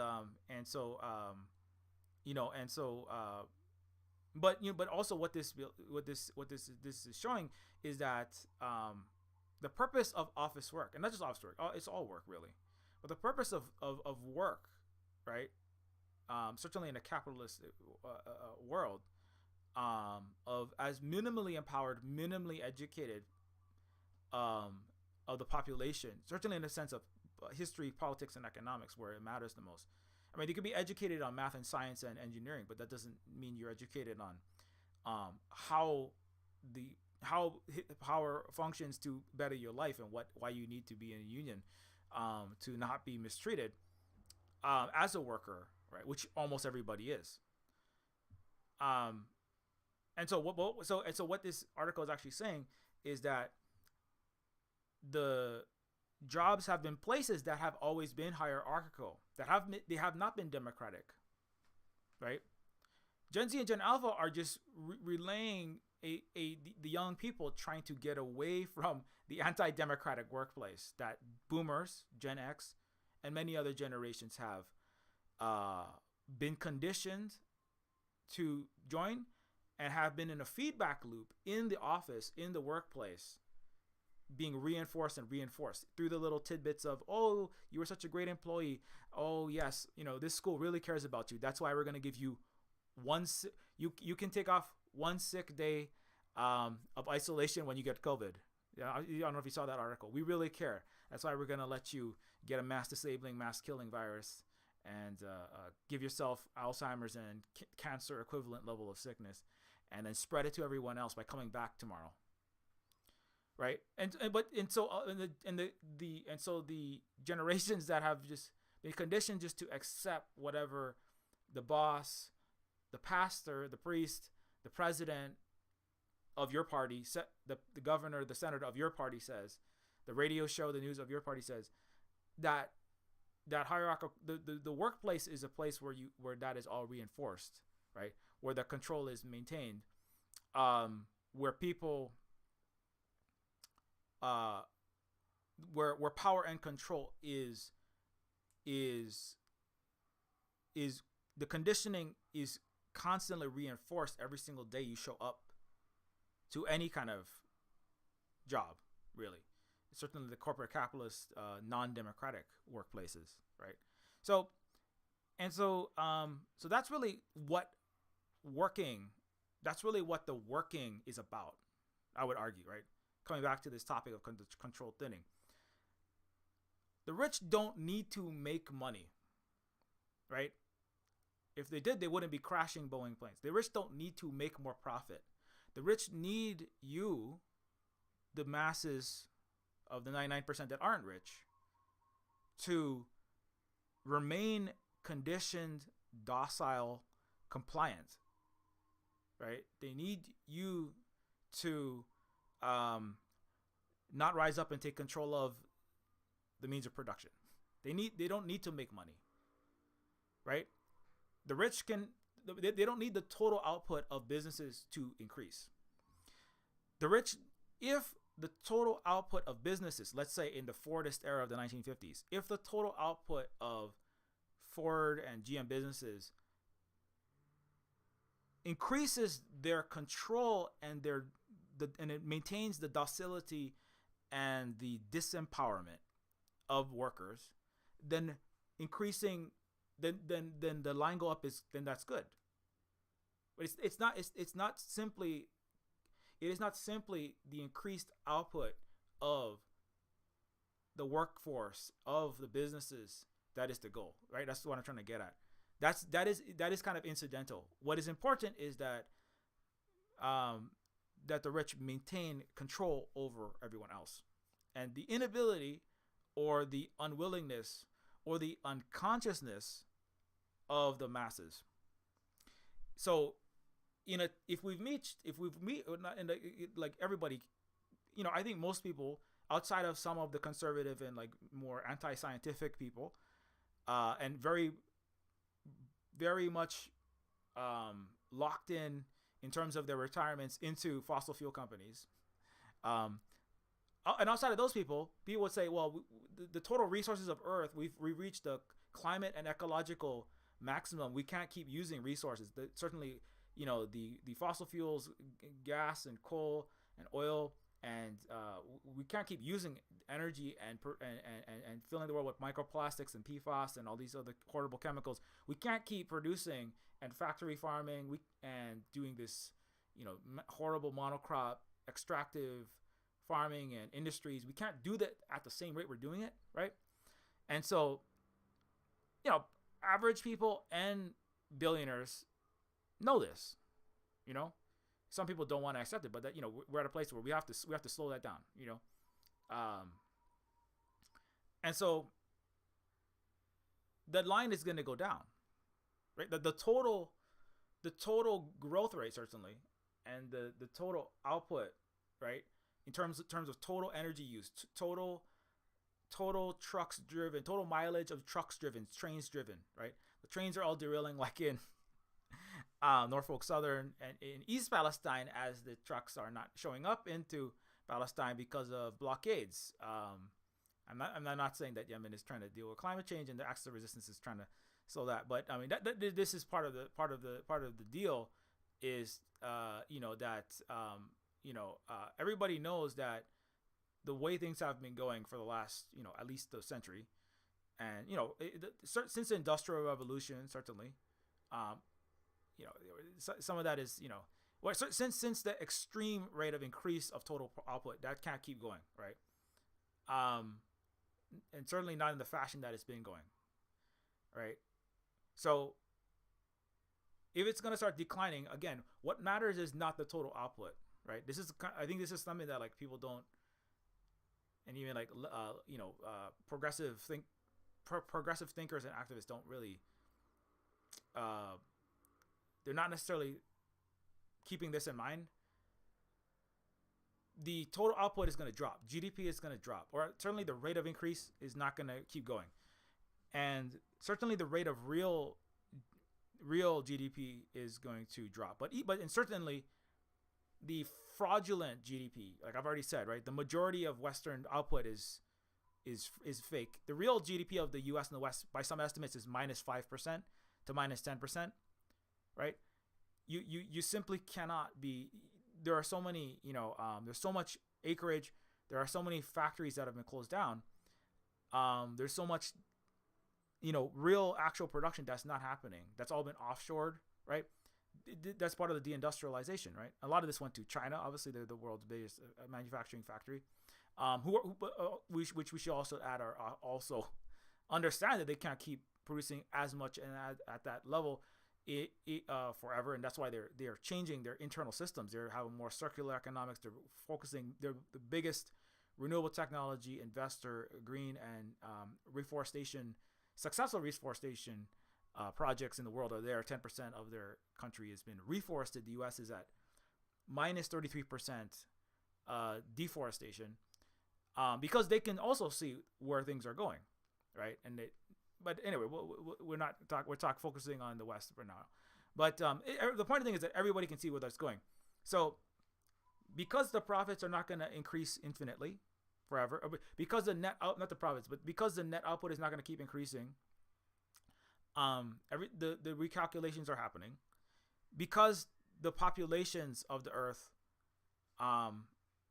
so you know, and so but you know, but also what this is showing is that the purpose of office work, and not just office work, it's all work really, but the purpose of work, right? Certainly in a capitalist world, of as minimally empowered, minimally educated of the population, certainly in the sense of history, politics, and economics, where it matters the most. I mean, you can be educated on math and science and engineering, but that doesn't mean you're educated on how the how power functions to better your life, and why you need to be in a union to not be mistreated as a worker, right? Which almost everybody is. Um, and so what this article is actually saying is that the jobs have been places that have always been hierarchical, they have not been democratic, right? Gen Z and Gen Alpha are just relaying the young people trying to get away from the anti-democratic workplace that boomers, Gen X, and many other generations have been conditioned to join, and have been in a feedback loop in the office, in the workplace, being reinforced and reinforced through the little tidbits of, oh, you were such a great employee. Oh yes, you know, this school really cares about you. That's why we're going to give you you can take off one sick day of isolation when you get COVID. Yeah, I don't know if you saw that article. We really care. That's why we're going to let you get a mass disabling, mass killing virus, and give yourself Alzheimer's and cancer equivalent level of sickness, and then spread it to everyone else by coming back tomorrow. Right. So the generations that have just been conditioned just to accept whatever the boss, the pastor, the priest, the president of your party, the governor, the senator of your party says, the radio show, the news of your party says, that hierarchical, the workplace is a place where that is all reinforced, right? Where the control is maintained, where people where power and control is the conditioning is constantly reinforced every single day you show up to any kind of job, really. Certainly the corporate capitalist, non-democratic workplaces, right? So that's really what the working is about, I would argue, right? Coming back to this topic of control thinning. The rich don't need to make money, right? If they did, they wouldn't be crashing Boeing planes. The rich don't need to make more profit. The rich need you, the masses of the 99% that aren't rich, to remain conditioned, docile, compliant, right? They need you to not rise up and take control of the means of production. They don't need to make money, right? The rich they don't need the total output of businesses to increase. The rich, if the total output of businesses, let's say in the Fordist era of the 1950s, if the total output of Ford and GM businesses increases their control and and it maintains the docility and the disempowerment of workers, then increasing then the line go up then that's good. But it is not simply the increased output of the workforce of the businesses that is the goal, right? That's what I'm trying to get at. That is kind of incidental. What is important is that that the rich maintain control over everyone else, and the inability or the unwillingness or the unconsciousness of the masses. So, if we've met like everybody, I think most people outside of some of the conservative and like more anti-scientific people, and very, very much locked in terms of their retirements into fossil fuel companies, and outside of those people would say, well, the total resources of Earth, we reached the climate and ecological maximum. We can't keep using resources. Certainly, the fossil fuels, gas and coal and oil, and we can't keep using energy and filling the world with microplastics and PFAS and all these other horrible chemicals. We can't keep producing and factory farming and doing this, horrible monocrop extractive farming and industries. We can't do that at the same rate we're doing it, right? And so, average people and billionaires know this. Some people don't want to accept it, but that we're at a place where we have to slow that down. And so the line is going to go down, right? The total growth rate certainly, and the total output, right? In terms of total energy use, total trucks driven, total mileage of trucks driven, trains driven, right? The trains are all derailing, like in Norfolk Southern and in East Palestine, as the trucks are not showing up into Palestine because of blockades. I'm not saying that Yemen is trying to deal with climate change and the axis of resistance is trying to slow that, but I mean this is part of the deal. Is everybody knows that the way things have been going for the last at least a century, and since the Industrial Revolution certainly, some of that is since the extreme rate of increase of total output, that can't keep going, right? And certainly not in the fashion that it's been going, right? So if it's going to start declining again, what matters is not the total output, right? I think this is something that like people don't, and even like progressive thinkers and activists don't really, they're not necessarily keeping this in mind. The total output is going to drop. GDP is going to drop, or certainly the rate of increase is not going to keep going, and certainly the rate of real GDP is going to drop. But certainly the fraudulent GDP, like I've already said, right? The majority of Western output is fake. The real GDP of the U.S. and the West, by some estimates, is -5% to -10%, right? You simply cannot be. There are so many, there's so much acreage. There are so many factories that have been closed down. There's so much, real actual production that's not happening. That's all been offshored, right? That's part of the deindustrialization, right? A lot of this went to China. Obviously, they're the world's biggest manufacturing factory. Which we should also add are also understand that they can't keep producing as much and at that level forever, and that's why they're changing their internal systems. They're having more circular economics. They're focusing. They're the biggest renewable technology investor, green and successful reforestation projects in the world are there. 10% of their country has been reforested. The U.S. is at -33% deforestation, because they can also see where things are going, right? But anyway, we're focusing on the West for now. But the point of the thing is that everybody can see where that's going. So because the profits are not going to increase infinitely forever, because not the profits, but because the net output is not going to keep increasing, the recalculations are happening, because the populations of the Earth, not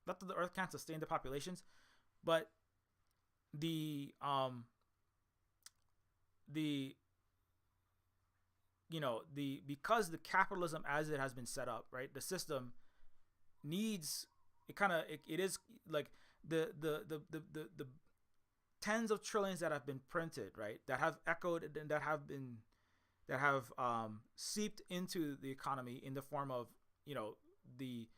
that the Earth can't sustain the populations, but because the capitalism as it has been set up, right, the system needs it is like the tens of trillions that have been printed, right, that have echoed and that have seeped into the economy in the form of the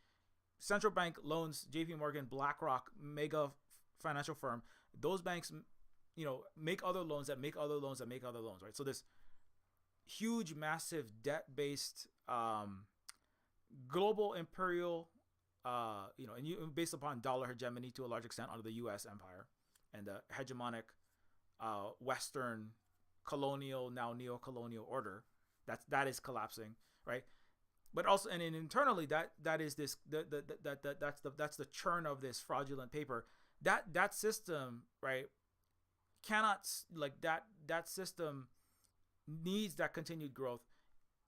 central bank loans, JP Morgan, BlackRock, mega financial firm. Those banks make other loans that make other loans that make other loans, right? So this huge, massive debt-based global imperial, and based upon dollar hegemony to a large extent under the U.S. empire and the hegemonic Western colonial, now neo-colonial order, that is collapsing, right? But also, and internally, that is this that's the churn of this fraudulent paper that system, right, cannot, like, that system needs that continued growth.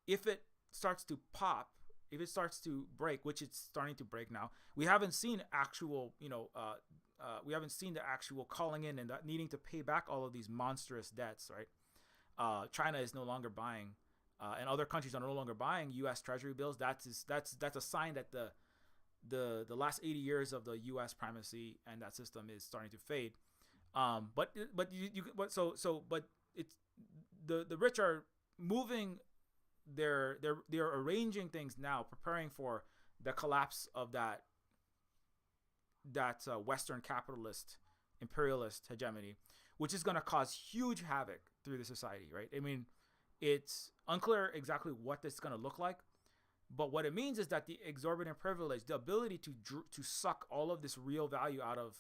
If it starts to pop, if it starts to break, which it's starting to break now, we haven't seen actual, we haven't seen the actual calling in and needing to pay back all of these monstrous debts, right? China is no longer buying, and other countries are no longer buying U.S. Treasury bills. That's a sign that the last 80 years of the U.S. primacy and that system is starting to fade. But it's the rich are moving. They're arranging things now, preparing for the collapse of that Western capitalist imperialist hegemony, which is going to cause huge havoc through the society, right? I mean, it's unclear exactly what this is going to look like, but what it means is that the exorbitant privilege, the ability to suck all of this real value out of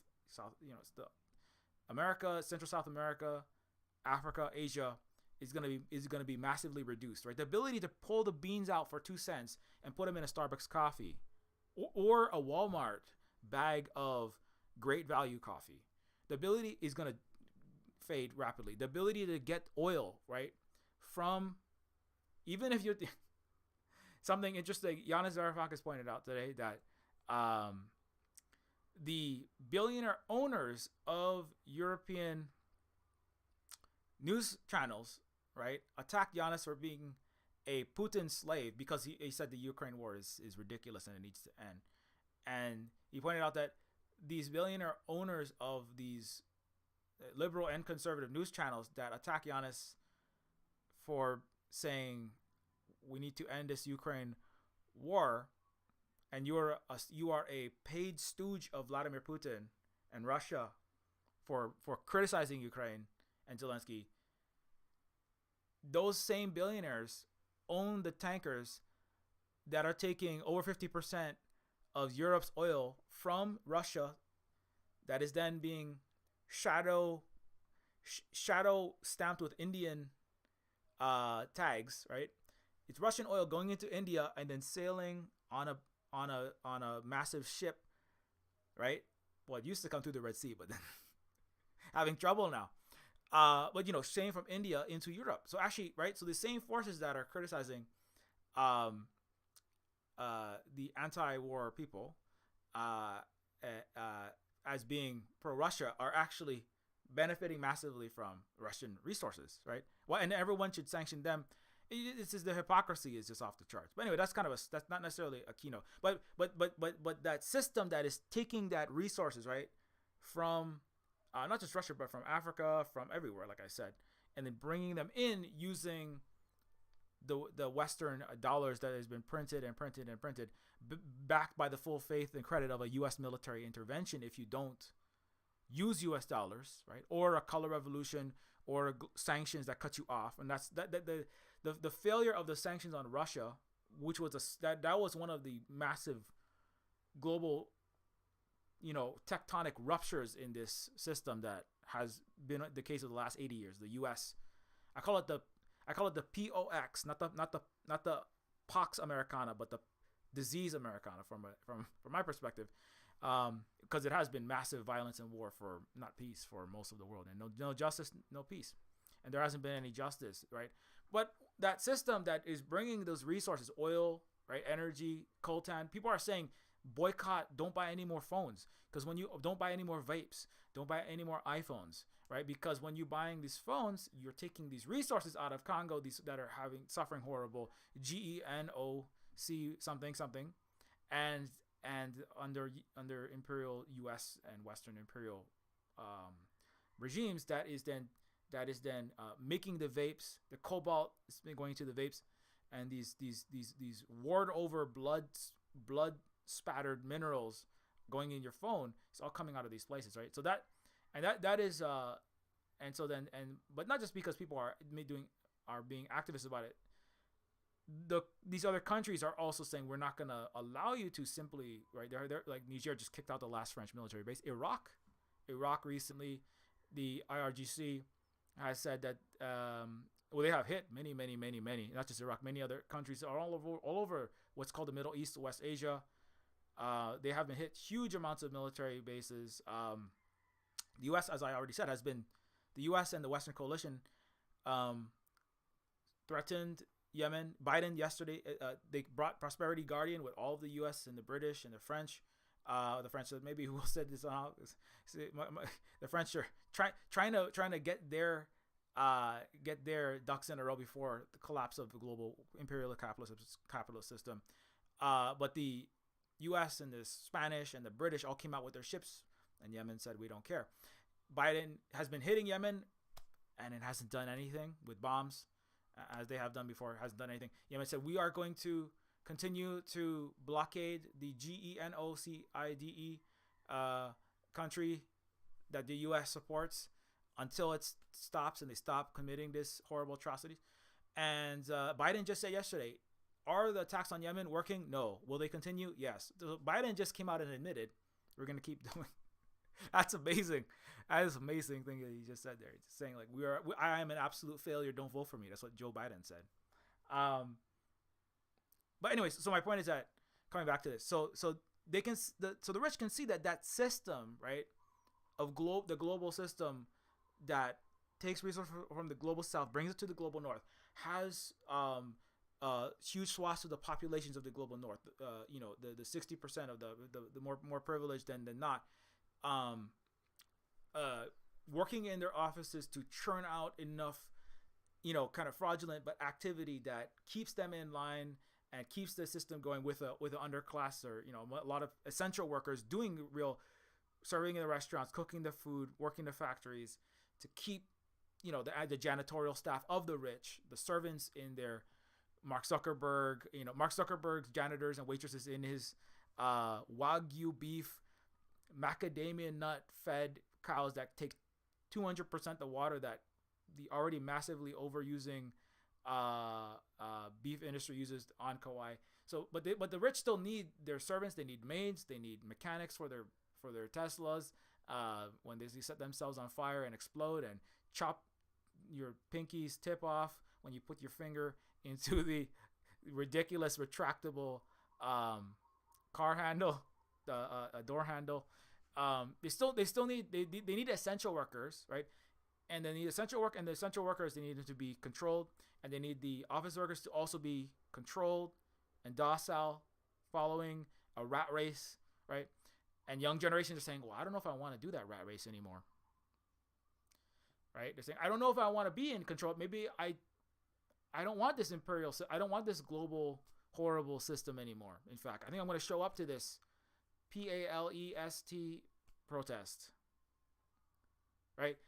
America, Central South America, Africa, Asia, is gonna be massively reduced, right? The ability to pull the beans out for 2 cents and put them in a Starbucks coffee, or a Walmart bag of great value coffee, the ability is gonna fade rapidly. The ability to get oil, right, from, even if you're something interesting, Yanis Varoufakis pointed out today that the billionaire owners of European news channels, right, attacked Giannis for being a Putin slave because he said the Ukraine war is ridiculous and it needs to end. And he pointed out that these billionaire owners of these liberal and conservative news channels that attack Giannis for saying we need to end this Ukraine war, and you are a paid stooge of Vladimir Putin and Russia for criticizing Ukraine and Zelensky. Those same billionaires own the tankers that are taking over 50% of Europe's oil from Russia, that is then being shadow stamped with Indian tags, right? It's Russian oil going into India and then sailing on a massive ship, right? Well, it used to come through the Red Sea, but then having trouble now. But staying from India into Europe. So actually, right? So the same forces that are criticizing the anti-war people as being pro-Russia are actually benefiting massively from Russian resources, right? Well, and everyone should sanction them. It's just, the hypocrisy is just off the charts. But anyway, that's not necessarily a keynote. But that system that is taking that resources, right, from not just Russia, but from Africa, from everywhere, like I said, and then bringing them in using the Western dollars that has been printed, backed by the full faith and credit of a U.S. military intervention. If you don't use U.S. dollars, right, or a color revolution, or sanctions that cut you off, and that's the failure of the sanctions on Russia, which was that was one of the massive global tectonic ruptures in this system that has been the case of the last 80 years. The U.S. I call it the POX, not the Pax Americana, but the disease Americana from my perspective, because it has been massive violence and war for not peace for most of the world, and no justice, no peace, and there hasn't been any justice, right? But that system that is bringing those resources, oil, right, energy, coltan, people are saying boycott, don't buy any more phones, because when you don't buy any more vapes, don't buy any more iPhones, right? Because when you're buying these phones, you're taking these resources out of Congo, these that are suffering horrible GENOC something, and under imperial U.S. and Western imperial regimes, that is then making the vapes, the cobalt is going to the vapes, and these warred over blood spattered minerals going in your phone. It's all coming out of these places, right? So that is but not just because people are being activists about it. These other countries are also saying we're not going to allow you to simply, right? They're like, Niger just kicked out the last French military base. Iraq recently, the IRGC has said that they have hit many, not just Iraq, many other countries are all over what's called the Middle East, West Asia. They have been hit huge amounts of military bases. The U.S., as I already said, has been the U.S. and the Western coalition um, threatened Yemen. Biden yesterday, they brought Prosperity Guardian with all of the U.S. and the British and the French. The French, maybe who said this on the French are trying to get their ducks in a row before the collapse of the global imperial capitalist system. But the U.S. and the Spanish and the British all came out with their ships, and Yemen said we don't care. Biden has been hitting Yemen, and it hasn't done anything with bombs, as they have done before. It hasn't done anything. Yemen said we are going to continue to blockade the GENOCIDE country that the U.S. supports until it stops and they stop committing this horrible atrocities. And Biden just said yesterday, are the attacks on Yemen working? No. Will they continue? Yes. So Biden just came out and admitted we're going to keep doing. That's amazing. That is an amazing thing that he just said there. He's just saying like I am an absolute failure. Don't vote for me. That's what Joe Biden said. But anyways, so my point is that coming back to this, so they can so the rich can see that system, right, of the global system that takes resources from the global south, brings it to the global north, has huge swaths of the populations of the global north, the 60% of the more privileged than not, working in their offices to churn out enough, kind of fraudulent but activity that keeps them in line and keeps the system going with an underclass, or a lot of essential workers doing serving in the restaurants, cooking the food, working the factories, to keep the janitorial staff of the rich, the servants in their Mark Zuckerberg's janitors and waitresses in his Wagyu beef, macadamia nut fed cows that take 200% the water that the already massively overusing beef industry uses on Kauai. So, but the rich still need their servants. They need maids. They need mechanics for their Teslas. When they set themselves on fire and explode and chop your pinky's tip off when you put your finger into the ridiculous retractable car handle, a door handle. They still need essential workers, right? And they need essential work, and the essential workers, they need them to be controlled, and they need the office workers to also be controlled and docile, following a rat race, right? And young generations are saying, well, I don't know if I want to do that rat race anymore, right? They're saying, I don't know if I want to be in control. Maybe I don't want this I don't want this global horrible system anymore. In fact, I think I'm going to show up to this PALEST protest, right?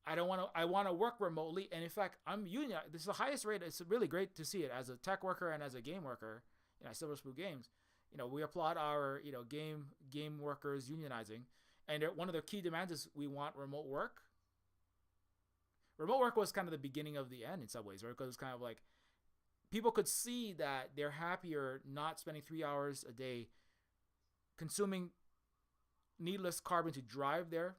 I want to work remotely, and in fact, I'm union. This is the highest rate. It's really great to see it as a tech worker and as a game worker. Silver Spoon Games. We applaud our game workers unionizing, and one of the key demands is we want remote work. Remote work was kind of the beginning of the end in some ways, right? Because it's kind of like people could see that they're happier not spending 3 hours a day consuming needless carbon to drive there.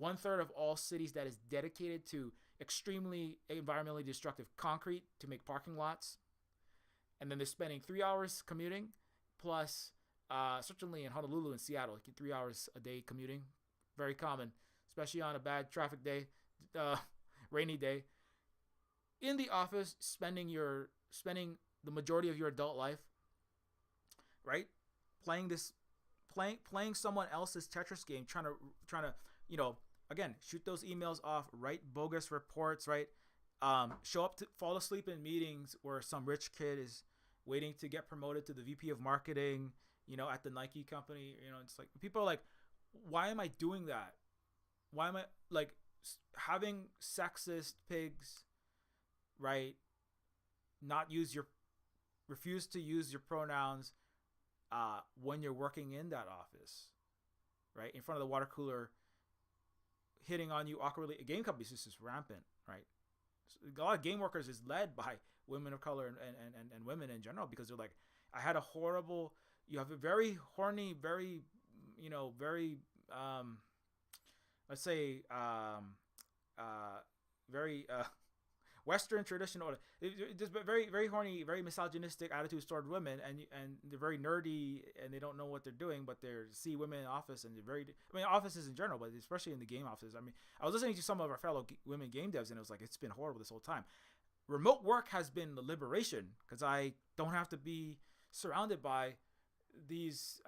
1/3 of all cities that is dedicated to extremely environmentally destructive concrete to make parking lots, and then they're spending 3 hours commuting, plus certainly in Honolulu and Seattle, 3 hours a day commuting, very common, especially on a bad traffic day, rainy day. In the office, spending the majority of your adult life, right, playing someone else's Tetris game, trying to again, shoot those emails off, write bogus reports, right? Show up to fall asleep in meetings where some rich kid is waiting to get promoted to the VP of marketing, at the Nike company. It's like people are like, why am I doing that? Why am I like having sexist pigs, right? Refuse to use your pronouns when you're working in that office, right? In front of the water cooler, hitting on you awkwardly. Game companies is just rampant, right? A lot of game workers is led by women of color and women in general, because they're like, you have a very horny, very, very, let's say, very, Western traditional, just very very horny, very misogynistic attitudes toward women, and they're very nerdy and they don't know what they're doing, but they see women in office and they're very. I mean, offices in general, but especially in the game offices. I mean, I was listening to some of our fellow women game devs, and it was like it's been horrible this whole time. Remote work has been the liberation because I don't have to be surrounded by these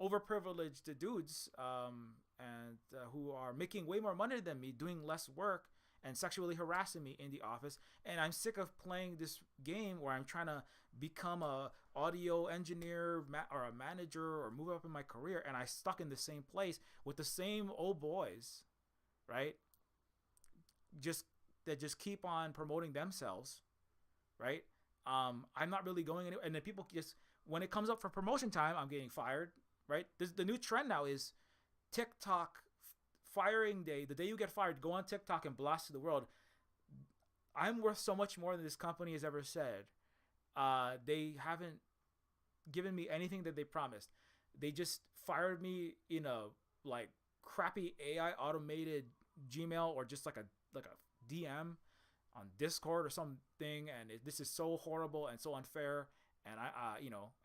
overprivileged dudes and who are making way more money than me, doing less work and sexually harassing me in the office. And I'm sick of playing this game where I'm trying to become a audio engineer or a manager or move up in my career, and I stuck in the same place with the same old boys, right? Just keep on promoting themselves, right? I'm not really going anywhere, and then people just, when it comes up for promotion time, I'm getting fired, right? The new trend now is TikTok firing day. The day you get fired, go on TikTok and blast to the world. I'm worth so much more than this company has ever said. They haven't given me anything that they promised. They just fired me in a like crappy AI automated Gmail or just like a DM on Discord or something, and this is so horrible and so unfair. And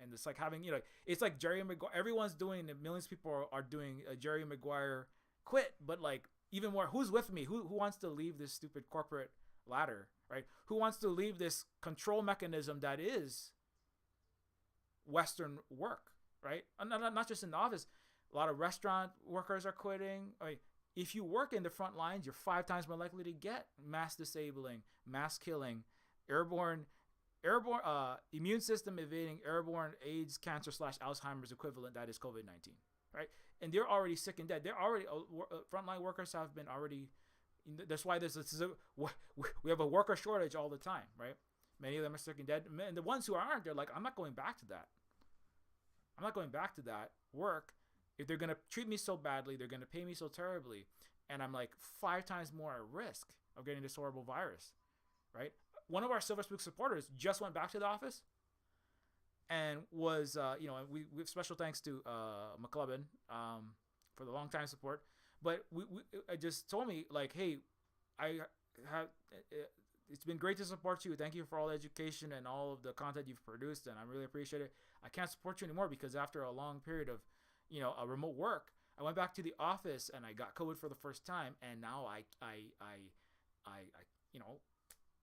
and it's like having, it's like Jerry Maguire. Everyone's doing it. Millions of people are doing a Jerry Maguire quit, but like even more, who's with me? Who wants to leave this stupid corporate ladder, right? Who wants to leave this control mechanism that is Western work, right? Not just in the office. A lot of restaurant workers are quitting. I mean, if you work in the front lines, you're 5 times more likely to get mass disabling, mass killing, airborne immune system evading airborne AIDS, cancer / Alzheimer's equivalent that is COVID-19, right? And they're already sick and dead. They're already frontline workers have been already. That's why we have a worker shortage all the time, right? Many of them are sick and dead, and the ones who aren't, they're like, I'm not going back to that. I'm not going back to that work. If they're gonna treat me so badly, they're gonna pay me so terribly, and I'm like 5 times more at risk of getting this horrible virus, right? One of our Silver Spook supporters just went back to the office and was, we have special thanks to McClubbin for the long time support. But I just told me like, hey, it's been great to support you. Thank you for all the education and all of the content you've produced, and I really appreciate it. I can't support you anymore because after a long period of, a remote work, I went back to the office and I got COVID for the first time, and now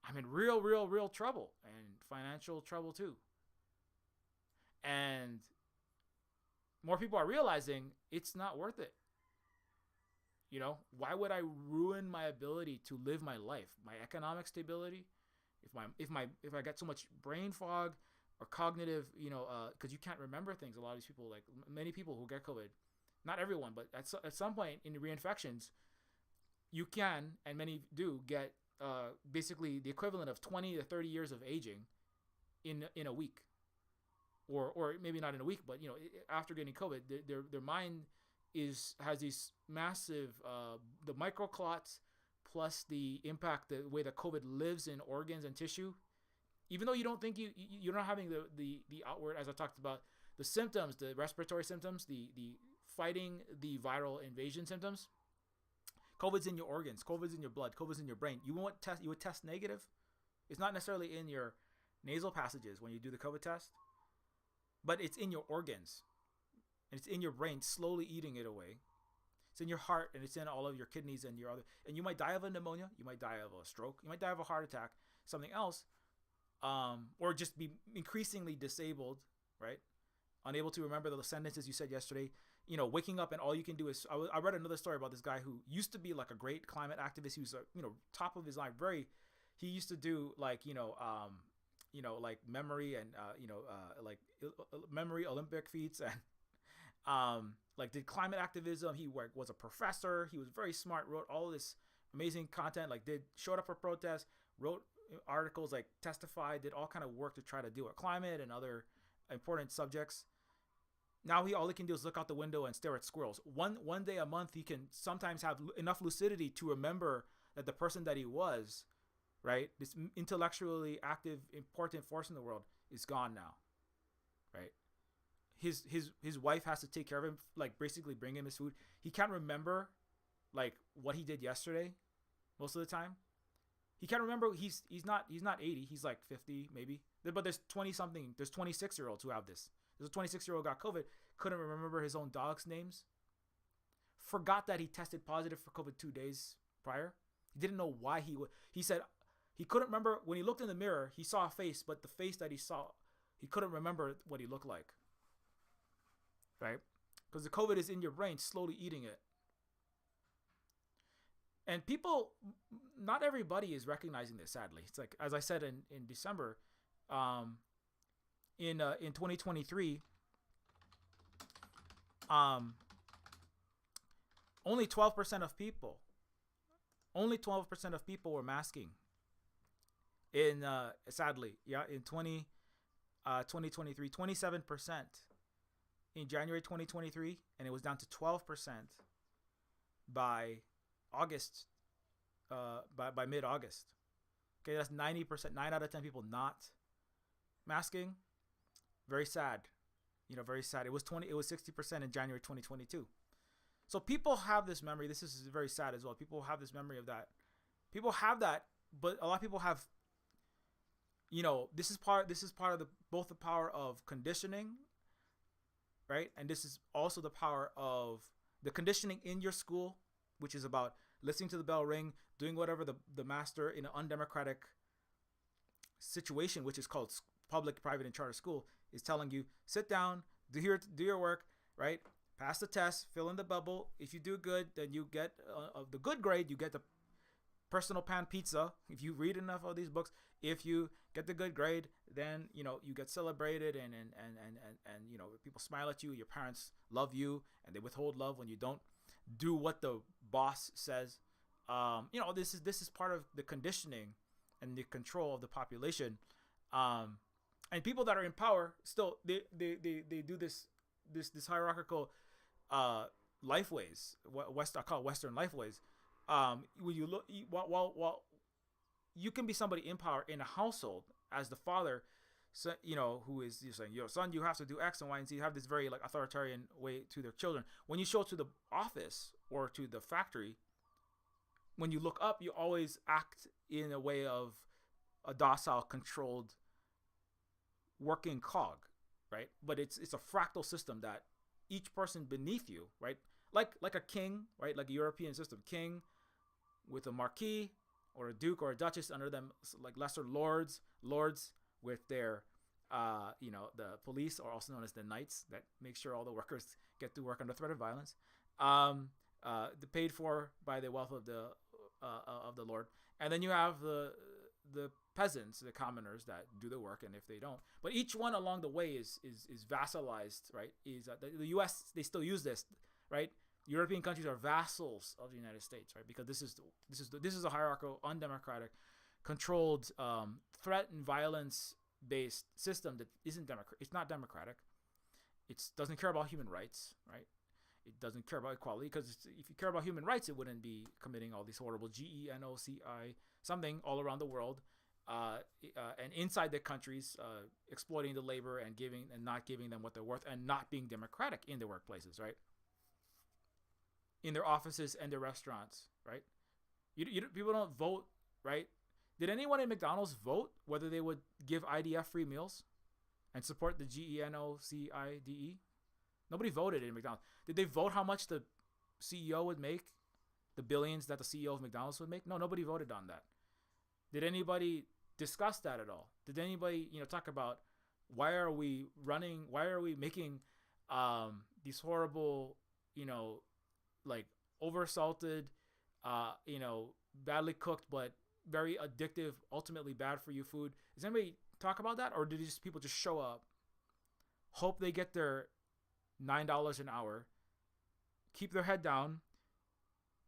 I'm in real trouble and financial trouble too. And more people are realizing it's not worth it. Why would I ruin my ability to live my life, my economic stability, if I get so much brain fog or cognitive, because you can't remember things. A lot of these people, like many people who get COVID, not everyone, but at some point in the reinfections, you can, and many do, get basically the equivalent of 20 to 30 years of aging in a week, or maybe not in a week, but after getting COVID, their mind has these massive the microclots plus the impact, the way that COVID lives in organs and tissue. Even though you don't think you're not having the outward, as I talked about, the symptoms, the respiratory symptoms, the fighting the viral invasion symptoms. COVID's in your organs, COVID's in your blood, COVID's in your brain. You would test negative. It's not necessarily in your nasal passages when you do the COVID test, but it's in your organs. And it's in your brain, slowly eating it away. It's in your heart, and it's in all of your kidneys and your other. And you might die of a pneumonia. You might die of a stroke. You might die of a heart attack, something else, or just be increasingly disabled, right? Unable to remember the sentences you said yesterday. Waking up and all you can do is. I read another story about this guy who used to be like a great climate activist. He was top of his line. He used to do like like memory and memory Olympic feats and like did climate activism. He was a professor. He was very smart. Wrote all this amazing content. Like showed up for protests. Wrote articles. Like testified. Did all kind of work to try to deal with climate and other important subjects. Now all he can do is look out the window and stare at squirrels. One day a month he can sometimes have enough lucidity to remember that the person that he was, right, this intellectually active, important force in the world, is gone now, right? His wife has to take care of him, like basically bring him his food. He can't remember like what he did yesterday most of the time. He can't remember. He's not 80. He's like 50 maybe. But there's 20 something. There's 26-year-olds who have this. There's a 26-year-old got COVID. Couldn't remember his own dog's names. Forgot that he tested positive for COVID 2 days prior. He didn't know why he said he couldn't remember. When he looked in the mirror, he saw a face, but the face that he saw, he couldn't remember what he looked like. Right? Because the COVID is in your brain, slowly eating it. And people, not everybody is recognizing this, sadly. It's like, as I said in December, in 2023, only 12% of people were masking. Sadly, in 2023, 27% in January 2023, and it was down to 12% by August, by mid-August. Okay, that's 90%. 9 out of 10 people not masking. Very sad. Very sad. It was 60% in January 2022. So people have this memory. This is very sad as well. People have this memory of that. People have that, but a lot of people have. This is part of both the power of conditioning, right? And this is also the power of the conditioning in your school, which is about listening to the bell ring, doing whatever the master in an undemocratic situation, which is called public, private, and charter school, is telling you, sit down, do your work, right? Pass the test, fill in the bubble. If you do good, then you get the good grade. You get the personal pan pizza. If you read enough of these books, if you get the good grade, then you get celebrated and people smile at you. Your parents love you, and they withhold love when you don't do what the boss says. This is part of the conditioning and the control of the population. And people that are in power still they do this hierarchical lifeways. I call it Western lifeways. When you look, while you can be somebody in power in a household as the father, so, who is saying, "Yo, son, you have to do X and Y and Z." You have this very authoritarian way to their children. When you show to the office or to the factory, when you look up, you always act in a way of a docile, controlled, working cog, right? But it's a fractal system that each person beneath you, right? Like a king, right? Like a European system, king with a marquis or a duke or a duchess under them, like lesser lords with their, the police, or also known as the knights, that make sure all the workers get to work under threat of violence. Paid for by the wealth of the lord, and then you have the peasants, the commoners that do the work, and if they don't, but each one along the way is vassalized, right? The U.S. they still use this, right? European countries are vassals of the United States, right? Because this is a hierarchical, undemocratic, controlled, threat and violence based system that isn't democratic. It's not democratic. It doesn't care about human rights, right? It doesn't care about equality, because if you care about human rights, it wouldn't be committing all these horrible GENOCI something all around the world, and inside the countries, exploiting the labor and not giving them what they're worth, and not being democratic in their workplaces, right? In their offices and their restaurants, right? People don't vote, right? Did anyone in McDonald's vote whether they would give IDF free meals and support the GENOCIDE? Nobody voted in McDonald's. Did they vote how much the CEO would make? The billions that the CEO of McDonald's would make? No, nobody voted on that. Did anybody discuss that at all? Did anybody, talk about why are we making these horrible, oversalted, badly cooked but very addictive, ultimately bad for you food? Does anybody talk about that, or did people just show up, hope they get their $9 an hour, keep their head down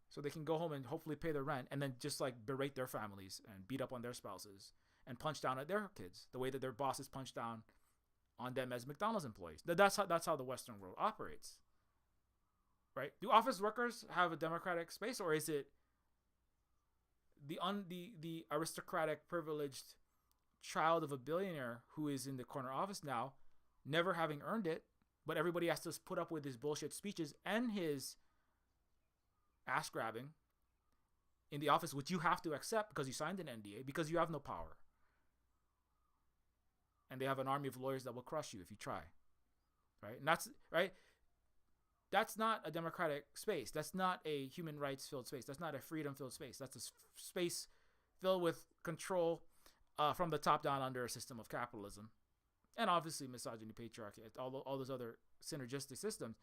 so they can go home and hopefully pay their rent, and then just berate their families and beat up on their spouses and punch down at their kids the way that their bosses punch down on them as McDonald's employees? That's how the Western world operates, right? Do office workers have a democratic space, or is it the aristocratic, privileged child of a billionaire who is in the corner office now, never having earned it, but everybody has to put up with his bullshit speeches and his ass grabbing in the office, which you have to accept because you signed an NDA, because you have no power. And they have an army of lawyers that will crush you if you try. Right? And that's right. That's not a democratic space. That's not a human rights filled space. That's not a freedom filled space. That's a space filled with control from the top down under a system of capitalism. And obviously misogyny, patriarchy, all those other synergistic systems.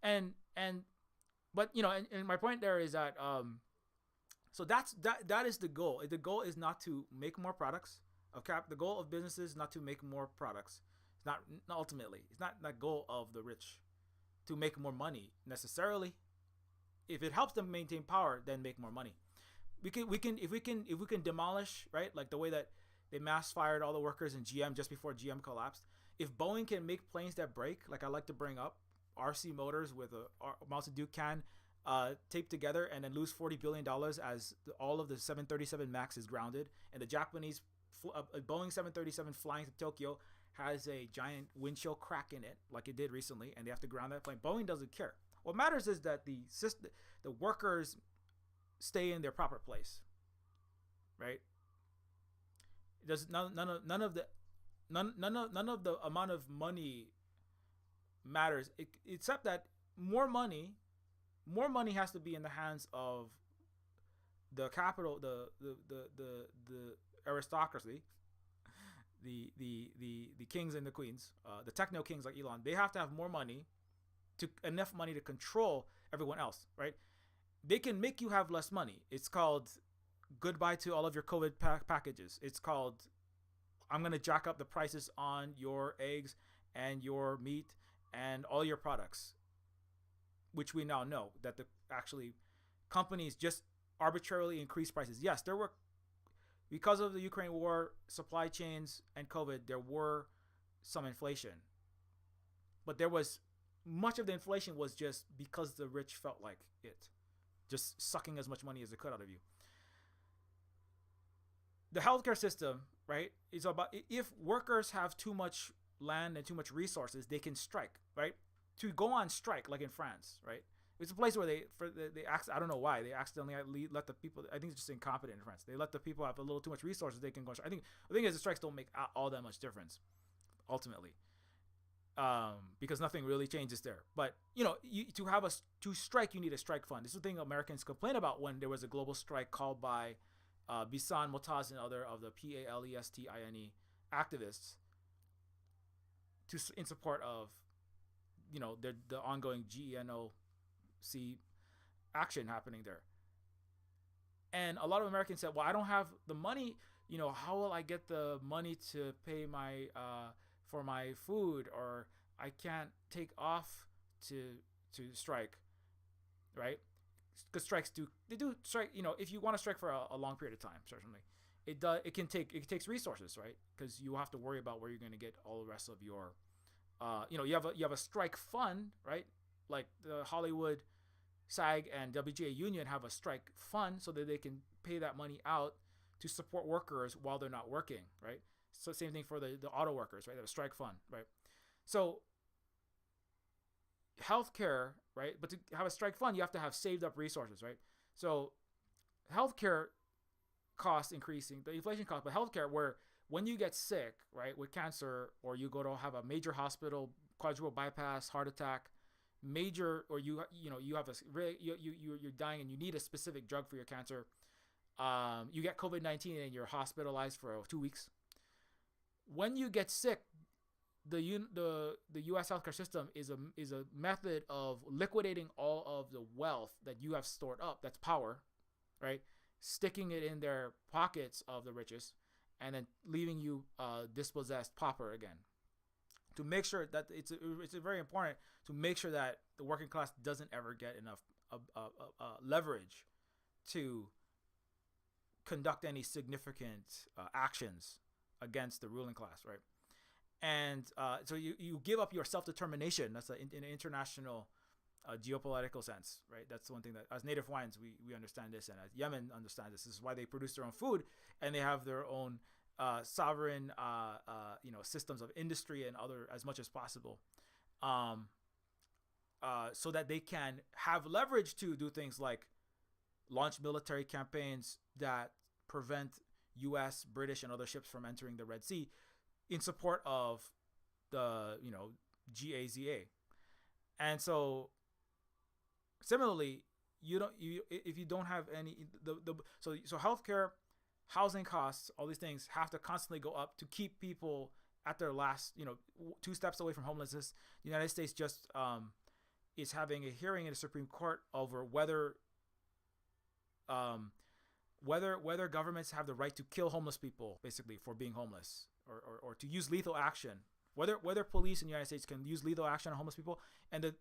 But and my point there is that so that is the goal. The goal is not to make more products the goal of businesses is not to make more products. It's not ultimately. It's not the goal of the rich to make more money necessarily. If it helps them maintain power, then make more money. If we can demolish, right, like the way that they mass fired all the workers in GM just before GM collapsed. If Boeing can make planes that break, like I like to bring up, RC Motors with a Mountain Dew can taped together and then lose $40 billion as all of the 737 MAX is grounded, and the Japanese Boeing 737 flying to Tokyo has a giant windshield crack in it, like it did recently, and they have to ground that plane. Boeing doesn't care. What matters is that the workers stay in their proper place, right? Does none of the amount of money matters, except that more money has to be in the hands of the capital, the aristocracy, the kings and the queens, the techno kings like Elon. They have to have more money, enough money to control everyone else, right? They can make you have less money. It's called goodbye to all of your COVID packages. It's called I'm going to jack up the prices on your eggs and your meat and all your products, which we now know that the actually companies just arbitrarily increase prices. Yes, there were, because of the Ukraine war, supply chains, and COVID, there were some inflation. But there was much of the inflation was just because the rich felt like it, just sucking as much money as they could out of you. The healthcare system, right, is about, if workers have too much land and too much resources, they can strike, right? To go on strike, like in France, right? It's a place where they I don't know why they accidentally let the people. I think it's just incompetent in France. They let the people have a little too much resources. They can go. I think the thing is the strikes don't make all that much difference, ultimately, because nothing really changes there. But to strike, you need a strike fund. This is the thing Americans complain about when there was a global strike called by Bisan Motaz and other of the Palestine activists in support of the ongoing GENOC action happening there. And a lot of Americans said, well, I don't have the money, how will I get the money to pay my for my food, or I can't take off to strike, right? Because strikes do strike, if you want to strike for a long period of time, certainly it takes resources, right? Because you have to worry about where you're going to get all the rest of your you have a strike fund, right? Like the Hollywood SAG and WGA union have a strike fund so that they can pay that money out to support workers while they're not working, right? So same thing for the auto workers, right? They have a strike fund, right? So healthcare, right? But to have a strike fund, you have to have saved up resources, right? So healthcare costs increasing, the inflation cost, but healthcare, where when you get sick, right, with cancer, or you go to have a major hospital, quadruple bypass, heart attack, major, or you have you're dying and you need a specific drug for your cancer, you get COVID-19 and you're hospitalized for 2 weeks. When you get sick, the U.S. healthcare system is a method of liquidating all of the wealth that you have stored up, that's power, right, sticking it in their pockets of the richest, and then leaving you dispossessed pauper again. To make sure that it's very important to make sure that the working class doesn't ever get enough leverage to conduct any significant actions against the ruling class, right? And so you give up your self-determination. That's in an international geopolitical sense, right? That's one thing that as Native Hawaiians we understand this, and as Yemen understands this. This is why they produce their own food, and they have their own sovereign systems of industry and other as much as possible, so that they can have leverage to do things like launch military campaigns that prevent U.S., British, and other ships from entering the Red Sea in support of the GAZA. And so similarly, if you don't have any so healthcare, housing costs, all these things have to constantly go up to keep people at their last, 2 steps away from homelessness. The United States just is having a hearing in the Supreme Court over whether governments have the right to kill homeless people, basically, for being homeless, or to use lethal action. Whether police in the United States can use lethal action on homeless people, and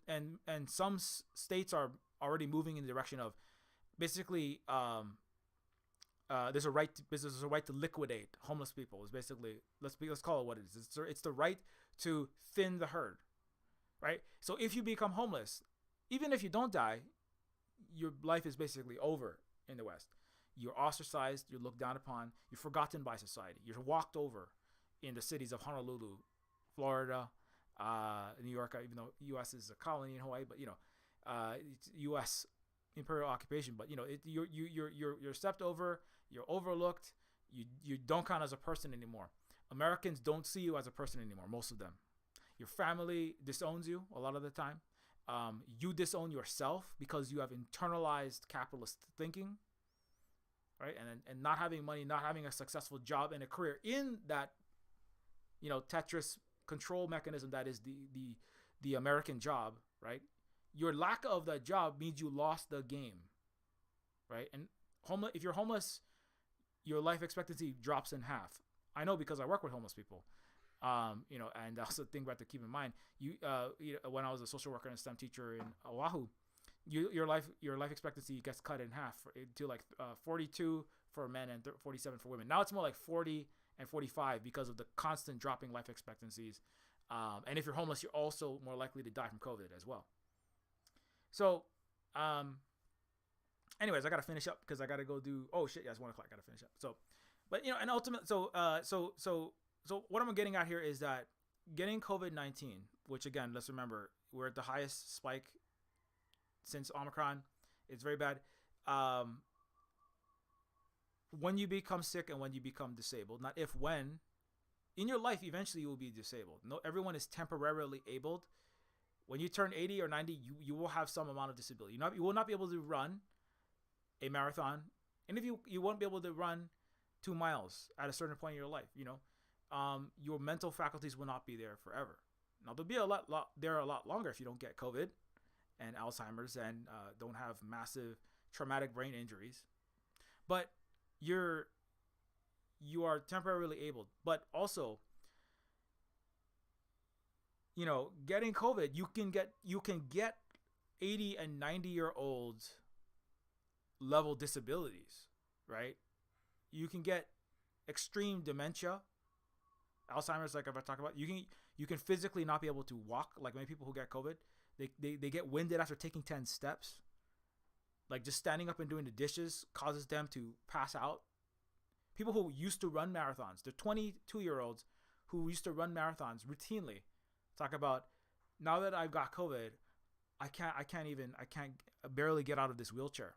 some states are already moving in the direction of basically there's a right to liquidate homeless people. Is basically, let's call it what it is. It's the right to thin the herd, right? So if you become homeless, even if you don't die, your life is basically over in the West. You're ostracized, you're looked down upon, you're forgotten by society, you're walked over in the cities of Honolulu, Florida, New York, even though U.S. is a colony in Hawaii, but it's U.S. imperial occupation. But you're stepped over, you're overlooked, you don't count as a person anymore. Americans don't see you as a person anymore, most of them. Your family disowns you a lot of the time. You disown yourself because you have internalized capitalist thinking, right? And not having money, not having a successful job and a career in that, Tetris control mechanism that is the American job, right? Your lack of that job means you lost the game, right? And if you're homeless, your life expectancy drops in half. I know because I work with homeless people. And also thing we have to keep in mind, when I was a social worker and STEM teacher in Oahu, your life expectancy gets cut in half to like 42 for men and 47 for women. Now it's more like 40 and 45 because of the constant dropping life expectancies. And if you're homeless, you're also more likely to die from COVID as well. So, anyways, I gotta finish up because I gotta go do. Oh shit! Yeah, it's 1:00. I gotta finish up. So, but and ultimately, so what I'm getting at here is that getting COVID-19, which again, let's remember, we're at the highest spike since Omicron. It's very bad. When you become sick and when you become disabled, not if, when, in your life, eventually you will be disabled. No, everyone is temporarily abled. When you turn 80 or 90, you will have some amount of disability. You will not be able to run a marathon. And if you won't be able to run 2 miles at a certain point in your life, your mental faculties will not be there forever. Now, they'll be a lot longer if you don't get COVID and Alzheimer's and don't have massive traumatic brain injuries. But you are temporarily able. But also, getting COVID, you can get 80 and 90-year-old level disabilities, right? You can get extreme dementia, Alzheimer's, like I've talked about. You can physically not be able to walk, like many people who get COVID. They get winded after taking 10 steps. Like just standing up and doing the dishes causes them to pass out. People who used to run marathons, the 22-year-olds who used to run marathons routinely, talk about, now that I've got COVID, I can't barely get out of this wheelchair.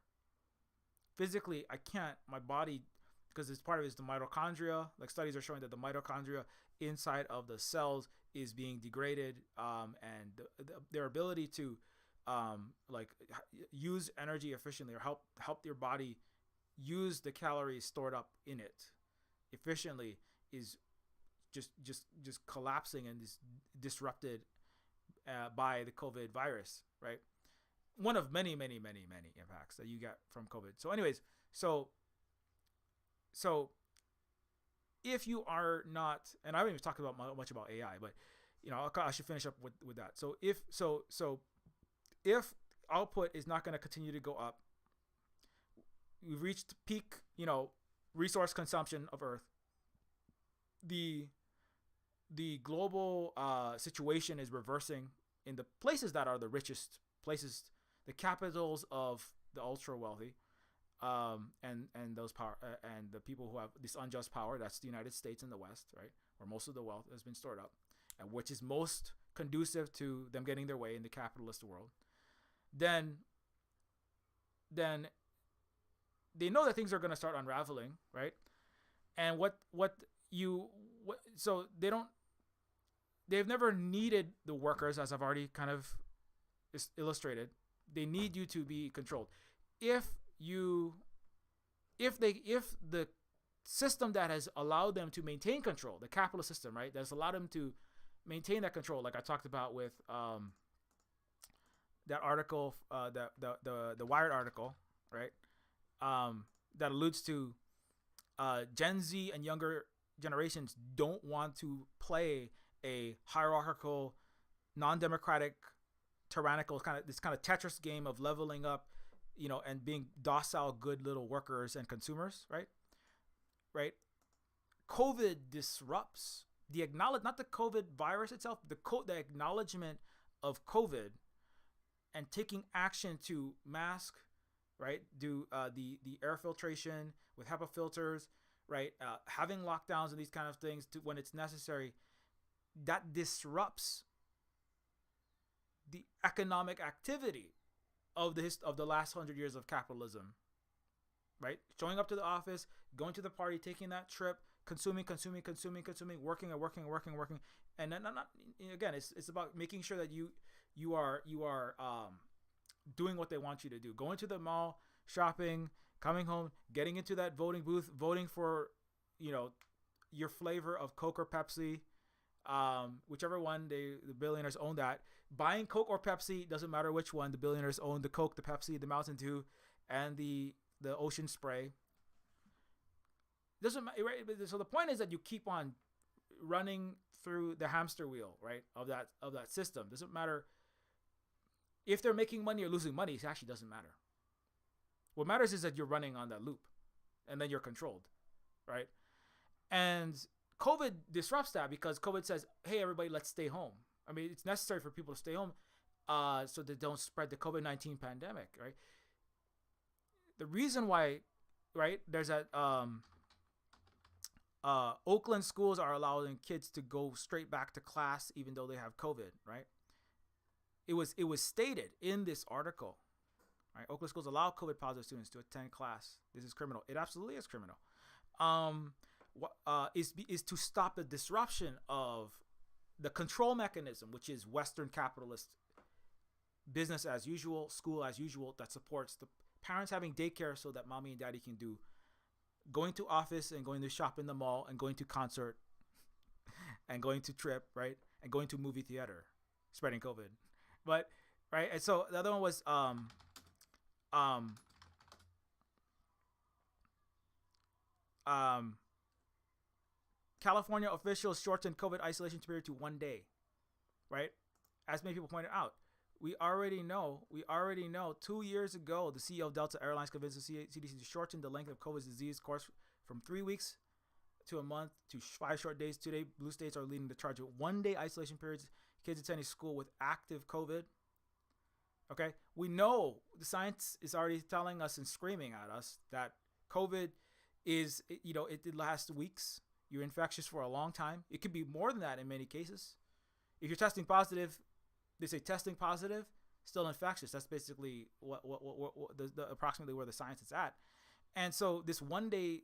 Physically, I can't. My body, because it's part of it is the mitochondria. Like studies are showing that the mitochondria inside of the cells is being degraded, and their ability to use energy efficiently or help your body use the calories stored up in it efficiently is just collapsing and is disrupted by the COVID virus, right? One of many impacts that you get from COVID. So anyways, so if you are not, and I haven't even talked about much about AI, but I should finish up with that. So if output is not going to continue to go up, we've reached peak, resource consumption of Earth. The global situation is reversing in the places that are the richest places, the capitals of the ultra wealthy, and those power and the people who have this unjust power. That's the United States and the West, right, where most of the wealth has been stored up, and which is most conducive to them getting their way in the capitalist world. Then they know that things are going to start unraveling, right? And so they've never needed the workers, as I've already kind of illustrated. They need you to be controlled. If the system that has allowed them to maintain control, the capitalist system, right, that's allowed them to maintain that control, like I talked about with that article, the Wired article, right, that alludes to Gen Z and younger generations don't want to play a hierarchical, non-democratic, tyrannical kind of Tetris game of leveling up, and being docile, good little workers and consumers, right? Right. COVID disrupts not the COVID virus itself, the acknowledgement of COVID, and taking action to mask, right? Do the air filtration with HEPA filters, right? Having lockdowns and these kind of things when it's necessary. That disrupts the economic activity of the last 100 years of capitalism, right? Showing up to the office, going to the party, taking that trip, consuming, working, and then again, it's about making sure that you are doing what they want you to do. Going to the mall, shopping, coming home, getting into that voting booth, voting for your flavor of Coke or Pepsi. Whichever one, the billionaires own that. Buying Coke or Pepsi, doesn't matter which one, the billionaires own the Coke, the Pepsi, the Mountain Dew, and the Ocean Spray. Doesn't matter, right? So the point is that you keep on running through the hamster wheel, right, of that system. Doesn't matter if they're making money or losing money. It actually doesn't matter. What matters is that you're running on that loop, and then you're controlled, right? And COVID disrupts that because COVID says, hey, everybody, let's stay home. I mean, it's necessary for people to stay home so they don't spread the COVID-19 pandemic, right? The reason why, right, there's that Oakland schools are allowing kids to go straight back to class even though they have COVID, right? It was stated in this article, right? Oakland schools allow COVID positive students to attend class. This is criminal. It absolutely is criminal. Is to stop the disruption of the control mechanism, which is Western capitalist business as usual, school as usual, that supports the parents having daycare so that mommy and daddy can do going to office and going to shop in the mall and going to concert and going to trip, right, and going to movie theater, spreading COVID. But right, and so the other one was California officials shortened COVID isolation period to 1 day, right? As many people pointed out, we already know 2 years ago, the CEO of Delta Airlines convinced the CDC to shorten the length of COVID's disease course from 3 weeks to a month to 5 short days. Today, blue states are leading the charge with 1 day isolation periods. Kids attending school with active COVID. Okay, we know the science is already telling us and screaming at us that COVID is, it lasts weeks. You're infectious for a long time. It could be more than that in many cases. If you're testing positive, they say testing positive, still infectious. That's basically what the approximately where the science is at. And so the 1 day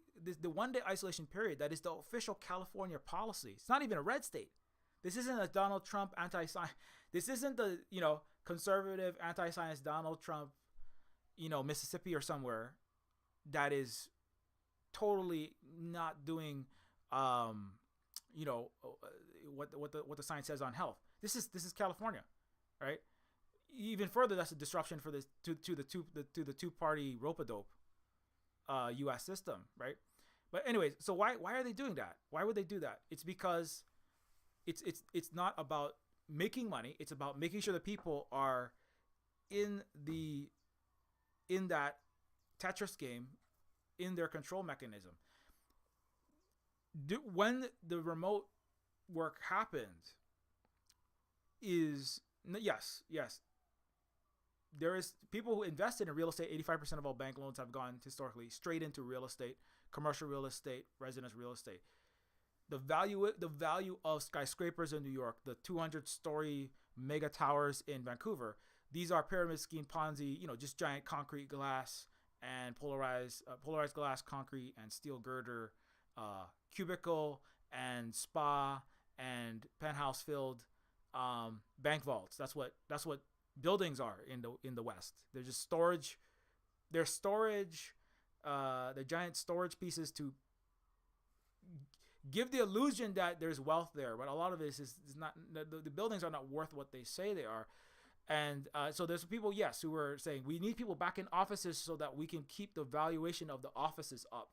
isolation period, that is the official California policy. It's not even a red state. This isn't a Donald Trump anti-science. This isn't the conservative anti-science Donald Trump, Mississippi or somewhere, that is totally not doing what the science says on health. This is California, right? Even further, that's a disruption for this to the two-party rope-a-dope U.S. system, right? But anyways, so why are they doing that? Why would they do that? It's because it's not about making money. It's about making sure that people are in that Tetris game, in their control mechanism. When the remote work happened, yes, there is people who invested in real estate. 85% of all bank loans have gone historically straight into real estate, commercial real estate, residence real estate. The value of skyscrapers in New York, the 200-story mega towers in Vancouver, these are pyramid scheme Ponzi, just giant concrete glass and polarized glass, concrete, and steel girder, cubicle and spa and penthouse filled bank vaults. That's what buildings are in the West. They're just storage. They're storage. They're giant storage pieces to give the illusion that there's wealth there, but a lot of this is not. The buildings are not worth what they say they are. And so there's people, yes, who are saying we need people back in offices so that we can keep the valuation of the offices up,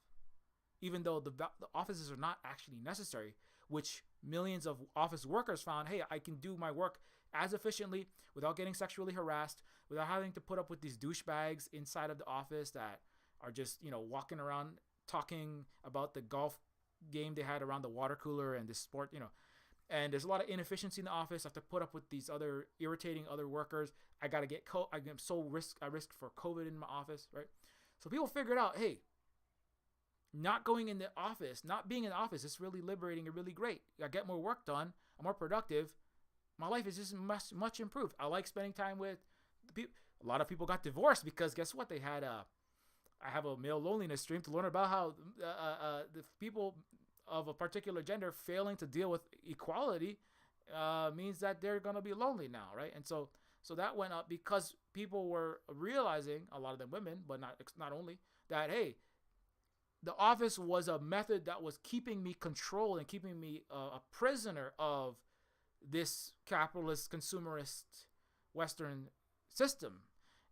even though the offices are not actually necessary, which millions of office workers found, hey, I can do my work as efficiently without getting sexually harassed, without having to put up with these douchebags inside of the office that are just, walking around talking about the golf game they had around the water cooler and this sport, and there's a lot of inefficiency in the office. I have to put up with these other irritating other workers. I got to get I risk for COVID in my office, right? So people figured out, hey, not going in the office, not being in the office is really liberating and really great. I get more work done. I'm more productive. My life is just much improved. I like spending time with the people. A lot of people got divorced because guess what? They had I have a male loneliness stream to learn about how the people of a particular gender failing to deal with equality means that they're going to be lonely now, right? And so that went up because people were realizing, a lot of them women, but not only, that, hey, the office was a method that was keeping me controlled and keeping me a prisoner of this capitalist, consumerist, Western system,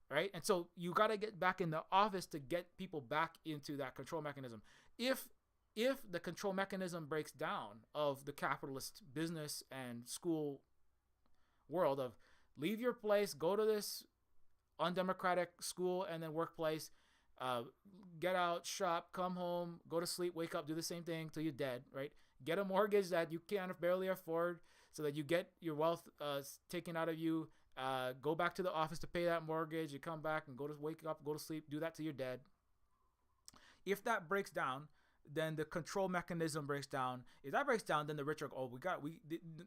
right? And so you got to get back in the office to get people back into that control mechanism. If the control mechanism breaks down of the capitalist business and school world of leave your place, go to this undemocratic school and then workplace, get out, shop, come home, go to sleep, wake up, do the same thing till you're dead, right? Get a mortgage that you can't barely afford so that you get your wealth taken out of you, go back to the office to pay that mortgage, you come back and wake up, go to sleep, do that till you're dead. If that breaks down, then the control mechanism breaks down. If that breaks down, then the rich are,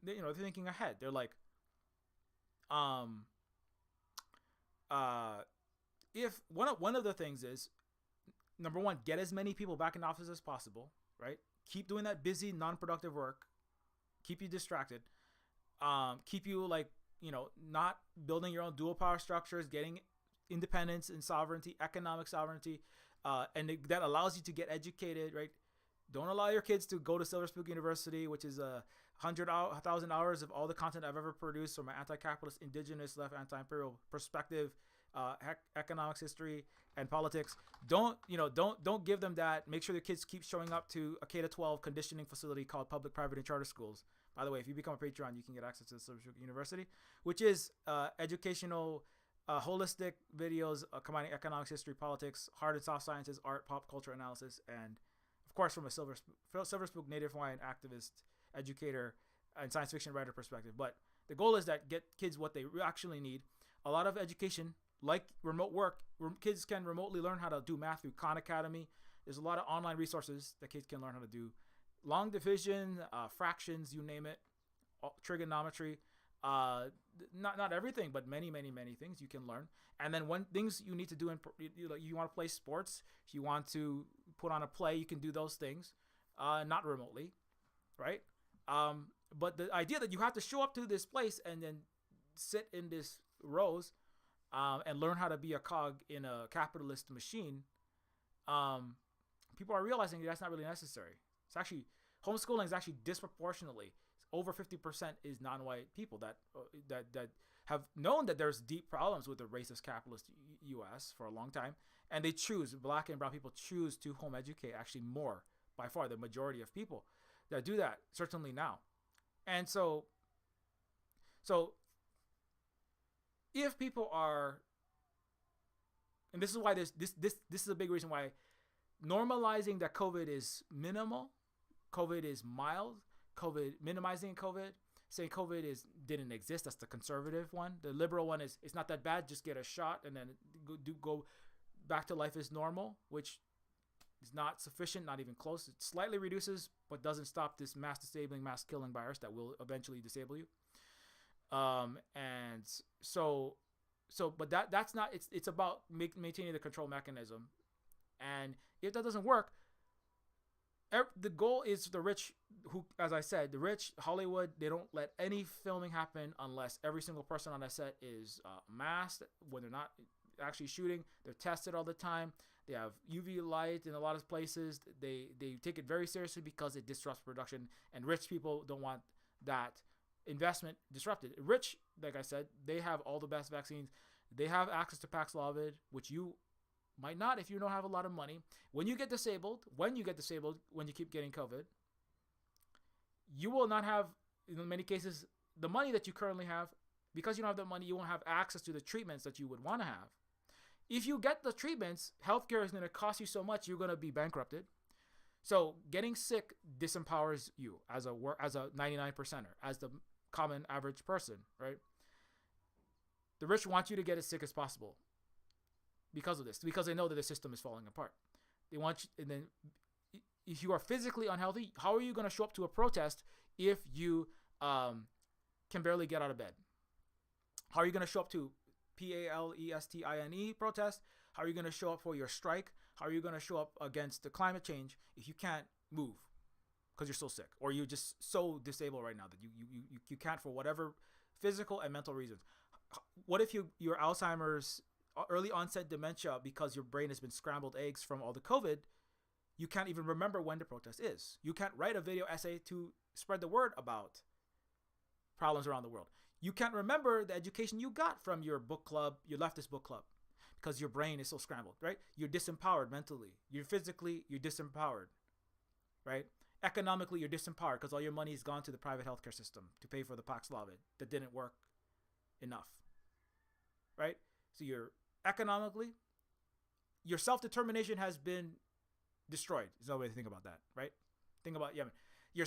they're thinking ahead. They're like, if one of the things is, number one, get as many people back in the office as possible, right? Keep doing that busy, non-productive work. Keep you distracted. Keep you not building your own dual power structures, getting independence and sovereignty, economic sovereignty. And that allows you to get educated, right? Don't allow your kids to go to Silver Spoon University, which is 1,000 hours of all the content I've ever produced from an anti-capitalist, indigenous, left, anti-imperial perspective, economics, history, and politics. Don't give them that. Make sure the kids keep showing up to a K-12 conditioning facility called public, private, and charter schools. By the way, if you become a Patreon, you can get access to the Silver Spoon University, which is educational, holistic videos combining economics, history, politics, hard and soft sciences, art, pop culture analysis, and of course from a Silver Spoon Native Hawaiian activist, educator, and science fiction writer perspective. But the goal is that get kids what they actually need. A lot of education, like remote work, kids can remotely learn how to do math through Khan Academy. There's a lot of online resources that kids can learn how to do. Long division, fractions, you name it, trigonometry. Not everything, but many things you can learn. And then when things you need to do, you want to play sports, if you want to put on a play, you can do those things, not remotely, right? But the idea that you have to show up to this place and then sit in this rows and learn how to be a cog in a capitalist machine, people are realizing that's not really necessary. It's actually, homeschooling is actually disproportionately, over 50% is non-white people that have known that there's deep problems with the racist capitalist U.S. for a long time, and they choose, black and brown people choose to home educate actually more, by far the majority of people that do that, certainly now. And so if people are, and this is why this is a big reason why normalizing that COVID is minimal, COVID is mild, minimizing COVID, saying COVID didn't exist. That's the conservative one. The liberal one is, it's not that bad. Just get a shot and then go back to life as normal, which is not sufficient, not even close. It slightly reduces, but doesn't stop this mass disabling, mass killing virus that will eventually disable you. And so, but that's not. It's about maintaining the control mechanism. And if that doesn't work, the goal is the rich, who, as I said, the rich, Hollywood, they don't let any filming happen unless every single person on that set is masked when they're not actually shooting. They're tested all the time. They have UV light in a lot of places. They take it very seriously because it disrupts production, and rich people don't want that investment disrupted. Rich, like I said, they have all the best vaccines. They have access to Paxlovid, which you might not if you don't have a lot of money. When you get disabled, when you keep getting COVID, you will not have, in many cases, the money that you currently have. Because you don't have the money, you won't have access to the treatments that you would want to have. If you get the treatments, healthcare is going to cost you so much, you're going to be bankrupted. So getting sick disempowers you as a 99%er, as the common average person, right? The rich want you to get as sick as possible because of this, because they know that the system is falling apart. They want you, and then if you are physically unhealthy, how are you going to show up to a protest if you can barely get out of bed? How are you going to show up to Palestine protest? How are you going to show up for your strike? How are you going to show up against the climate change if you can't move because you're so sick, or you're just so disabled right now that you can't, for whatever physical and mental reasons? What if your Alzheimer's, early onset dementia, because your brain has been scrambled eggs from all the COVID, you can't even remember when the protest is. You can't write a video essay to spread the word about problems around the world. You can't remember the education you got from your book club, your leftist book club, because your brain is so scrambled, right? You're disempowered mentally. You're disempowered, right? Economically, you're disempowered because all your money has gone to the private healthcare system to pay for the Paxlovid that didn't work enough, right? So you're economically, your self-determination has been destroyed. Is no way to think about that, right? Think about Yemen. Your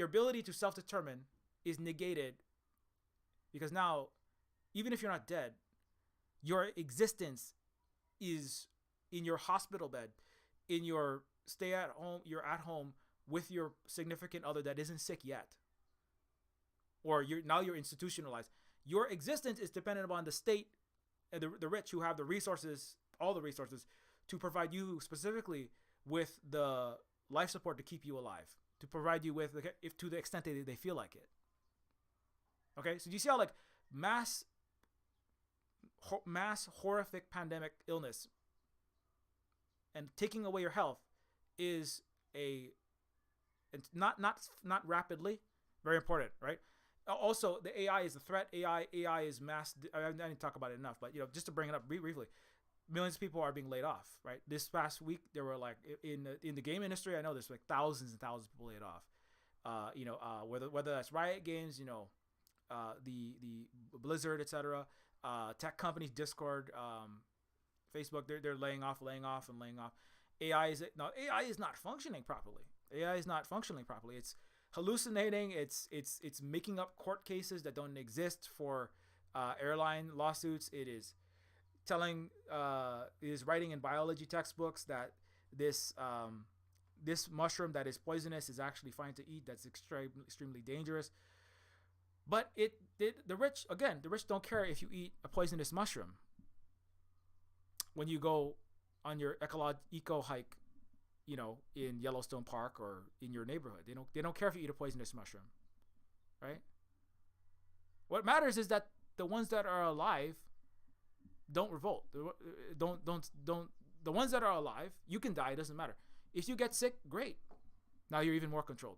ability to self-determine is negated because now, even if you're not dead, your existence is in your hospital bed, in your you're at home with your significant other that isn't sick yet, or you're institutionalized. Your existence is dependent upon the state and the rich who have the resources, all the resources, to provide you specifically with the life support to keep you alive, to provide you with, if to the extent that they feel like it. Okay, so do you see how like mass horrific pandemic illness and taking away your health is not rapidly, very important, right? Also, the AI is a threat. AI is mass. I didn't talk about it enough, but just to bring it up briefly, millions of people are being laid off. Right, this past week there were like in the game industry, I know there's like thousands and thousands of people laid off. Whether that's Riot Games, the Blizzard, etc. Tech companies, Discord, Facebook, they're laying off. AI is not functioning properly. It's hallucinating. It's making up court cases that don't exist for airline lawsuits. It is writing in biology textbooks that this mushroom that is poisonous is actually fine to eat. That's extremely dangerous. But the rich don't care if you eat a poisonous mushroom. When you go on your eco hike, in Yellowstone Park or in your neighborhood, they don't care if you eat a poisonous mushroom, right? What matters is that the ones that are alive don't revolt. Don't. The ones that are alive, you can die. It doesn't matter. If you get sick, great. Now you're even more controlled.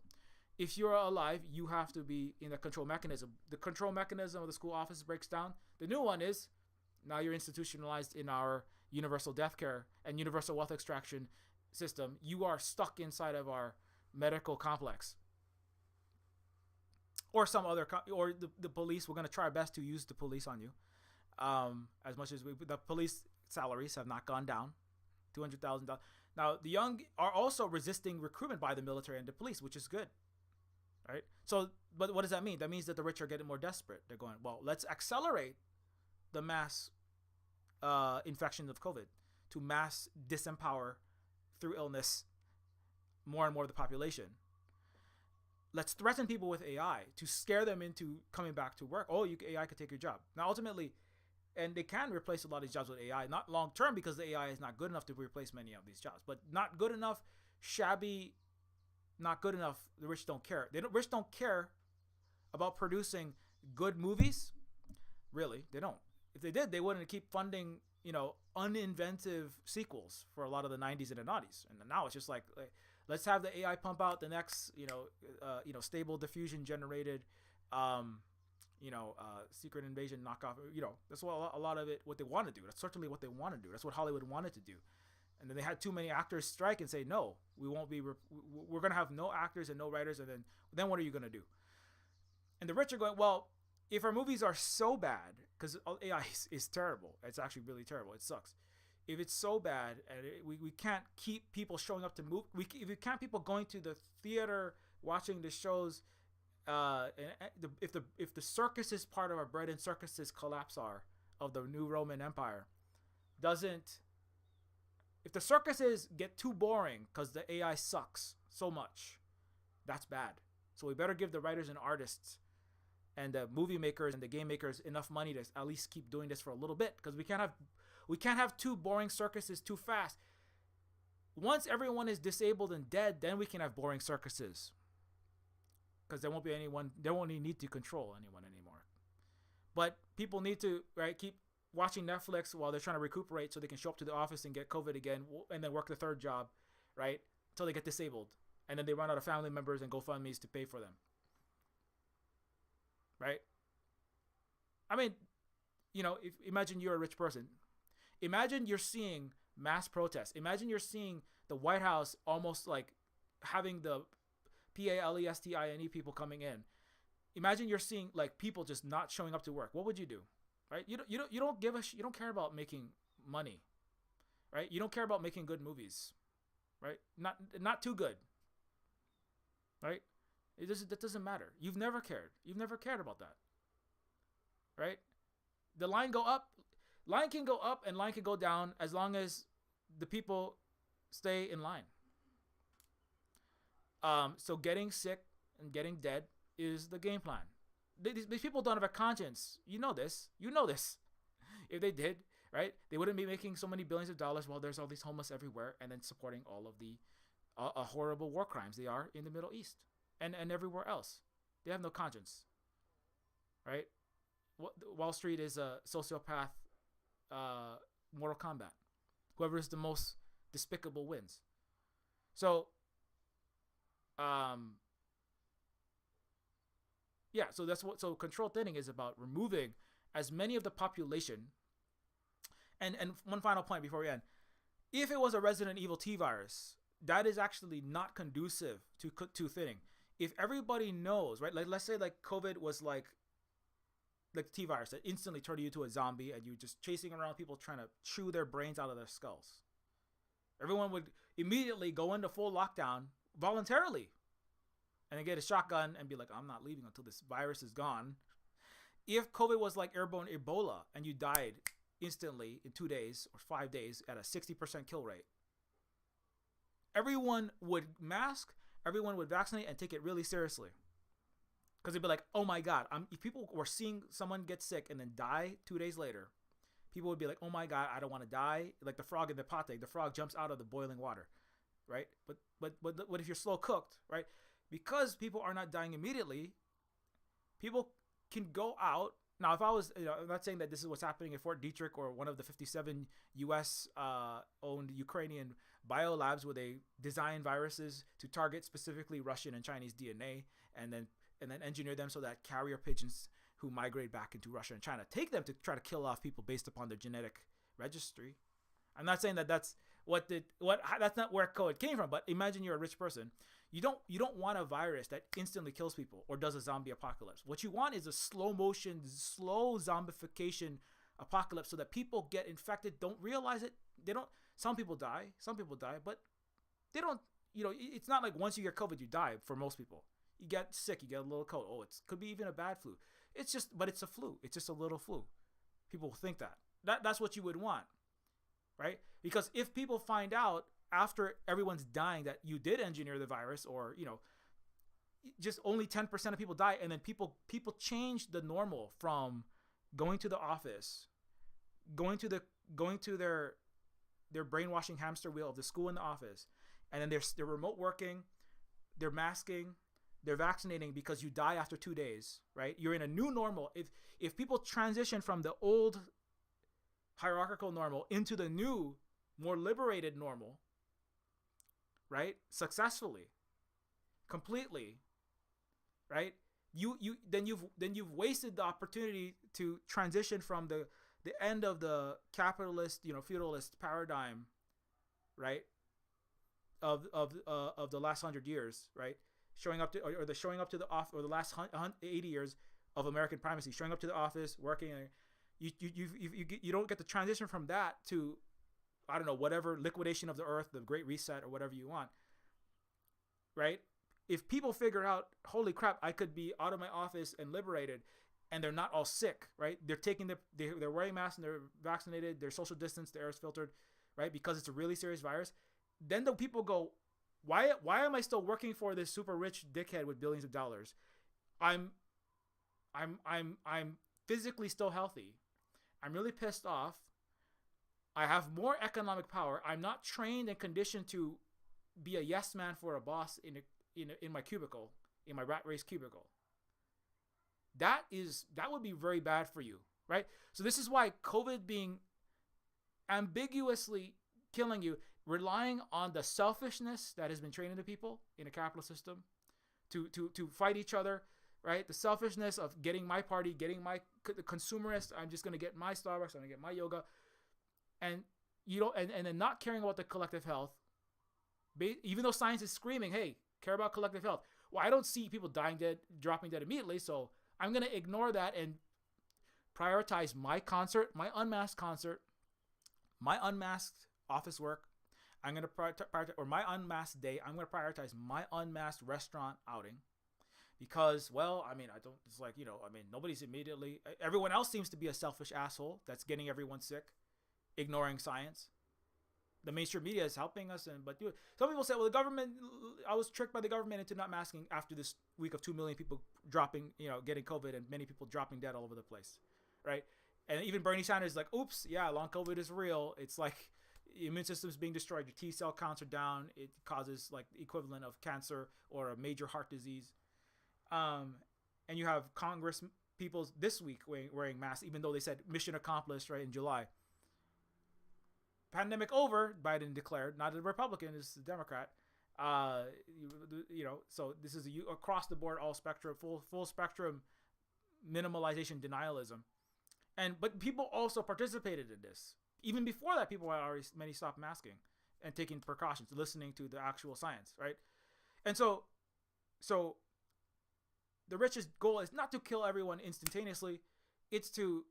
If you're alive, you have to be in the control mechanism. The control mechanism of the school office breaks down. The new one is now you're institutionalized in our universal death care and universal wealth extraction system. You are stuck inside of our medical complex, or some other, or the police. We're going to try our best to use the police on you, as much as the police salaries have not gone down, $200,000. Now the young are also resisting recruitment by the military and the police, which is good, right? So, but what does that mean? That means that the rich are getting more desperate. They're going, well, let's accelerate the mass infection of COVID to mass disempower through illness more and more of the population. Let's threaten people with AI to scare them into coming back to work. Oh, AI could take your job. Now, ultimately, And they can replace a lot of these jobs with AI, not long term because the AI is not good enough to replace many of these jobs, but not good enough, shabby, not good enough. The rich don't care. Rich don't care about producing good movies. Really, they don't. If they did, they wouldn't keep funding, uninventive sequels for a lot of the 90s and the 90s. And now it's just like let's have the AI pump out the next, stable diffusion generated, secret invasion knockoff. That's what a lot of it, what they want to do. That's certainly what they want to do. That's what Hollywood wanted to do. And then they had too many actors strike and say, no, we won't be, we're going to have no actors and no writers. And then what are you going to do? And the rich are going, well, if our movies are so bad, because AI is terrible. It's actually really terrible. It sucks. If it's so bad and we can't keep people showing up to move, if we can't people going to the theater, watching the shows, if the circus is part of our bread and circuses collapse of the new Roman Empire, if the circuses get too boring because the AI sucks so much, that's bad. So we better give the writers and artists and the movie makers and the game makers enough money to at least keep doing this for a little bit, because we can't have two boring circuses too fast. Once everyone is disabled and dead, then we can have boring circuses, because there won't need to control anyone anymore. But people need to keep watching Netflix while they're trying to recuperate so they can show up to the office and get COVID again and then work the third job, right, until they get disabled, and then they run out of family members and GoFundMe's to pay for them. Right? I mean, imagine you're a rich person. Imagine you're seeing mass protests. Imagine you're seeing the White House almost like having the PALESTINE people coming in. Imagine you're seeing like people just not showing up to work. What would you do? Right? You don't care about making money. Right? You don't care about making good movies. Right? Not too good. Right? That doesn't matter. You've never cared. You've never cared about that. Right? The line can go up and line can go down as long as the people stay in line. So getting sick and getting dead is the game plan. These people don't have a conscience. You know this. If they did, right, they wouldn't be making so many billions of dollars while there's all these homeless everywhere and then supporting all of the horrible war crimes they are in the Middle East. And everywhere else. They have no conscience. Right? Wall Street is a sociopath, Mortal Kombat. Whoever is the most despicable wins. So, so that's so controlled thinning is about removing as many of the population. And one final point before we end. If it was a Resident Evil T virus, that is actually not conducive to thinning. If everybody knows, right? Like let's say like COVID was like the T virus that instantly turned you into a zombie and you just chasing around people trying to chew their brains out of their skulls. Everyone would immediately go into full lockdown voluntarily and then get a shotgun and be like, I'm not leaving until this virus is gone. If COVID was like airborne Ebola and you died instantly in 2 days or 5 days at a 60% kill rate, everyone would mask, everyone would vaccinate and take it really seriously. Because they'd be like, oh my God, if people were seeing someone get sick and then die 2 days later, people would be like, oh my God, I don't want to die. Like the frog in the pate, the frog jumps out of the boiling water, right? But what if you're slow cooked, right? Because people are not dying immediately, people can go out. Now, if I was, I'm not saying that this is what's happening at Fort Detrick or one of the 57 U.S. owned Ukrainian biolabs where they design viruses to target specifically Russian and Chinese DNA and then engineer them so that carrier pigeons who migrate back into Russia and China take them to try to kill off people based upon their genetic registry. I'm not saying that that's not where COVID came from, but imagine you're a rich person. You don't want a virus that instantly kills people or does a zombie apocalypse. What you want is a slow zombification apocalypse so that people get infected, don't realize it. Some people die, but they don't, it's not like once you get COVID, you die for most people. You get sick, you get a little cold. Oh, it could be even a bad flu. But it's a flu. It's just a little flu. People think that's what you would want, right? Because if people find out after everyone's dying that you did engineer the virus, or just only 10% of people die, and then people change the normal from going to the office going to the going to their brainwashing hamster wheel of the school and the office, and then they're remote working, they're masking, they're vaccinating because you die after 2 days, right? You're in a new normal. If people transition from the old hierarchical normal into the new, more liberated normal, right? Successfully, completely, right? You've wasted the opportunity to transition from the end of the capitalist, feudalist paradigm, right? Of the last 100 years, right? Showing up to the office, or the last 80 years of American primacy, showing up to the office, working. You don't get the transition from that to, I don't know, whatever, liquidation of the earth, the Great Reset, or whatever you want, right? If people figure out, holy crap, I could be out of my office and liberated, and they're not all sick, right? They're taking they're wearing masks and they're vaccinated, they're social distance, the air is filtered, right? Because it's a really serious virus. Then the people go, why am I still working for this super rich dickhead with billions of dollars? I'm physically still healthy. I'm really pissed off. I have more economic power. I'm not trained and conditioned to be a yes man for a boss in my cubicle, in my rat race cubicle. That would be very bad for you, right? So this is why COVID being ambiguously killing you, relying on the selfishness that has been trained into people in a capitalist system to fight each other, right? The selfishness of getting my party, getting the consumerist. I'm just going to get my Starbucks, I'm going to get my yoga, and and then not caring about the collective health, even though science is screaming, hey, care about collective health. Well, I don't see people dying dead, dropping dead immediately, so I'm going to ignore that and prioritize my concert, my unmasked concert, my unmasked office work. I'm going to prioritize, or my unmasked day, I'm going to prioritize my unmasked restaurant outing because, well, I mean, it's like, nobody's immediately, everyone else seems to be a selfish asshole that's getting everyone sick, ignoring science. The mainstream media is helping us, but some people say, well, the government, I was tricked by the government into not masking after this week of 2 million people dropping, getting COVID, and many people dropping dead all over the place, right? And even Bernie Sanders is like, oops, yeah, long COVID is real. It's like immune system's being destroyed. Your T cell counts are down. It causes like the equivalent of cancer or a major heart disease. And you have Congress people this week wearing masks, even though they said mission accomplished, right, in July. Pandemic over, Biden declared. Not a Republican, it's a Democrat. So this is across the board, all spectrum, full spectrum minimalization denialism. But people also participated in this. Even before that, people had already many stopped masking and taking precautions, listening to the actual science, right? And so the rich's goal is not to kill everyone instantaneously. It's to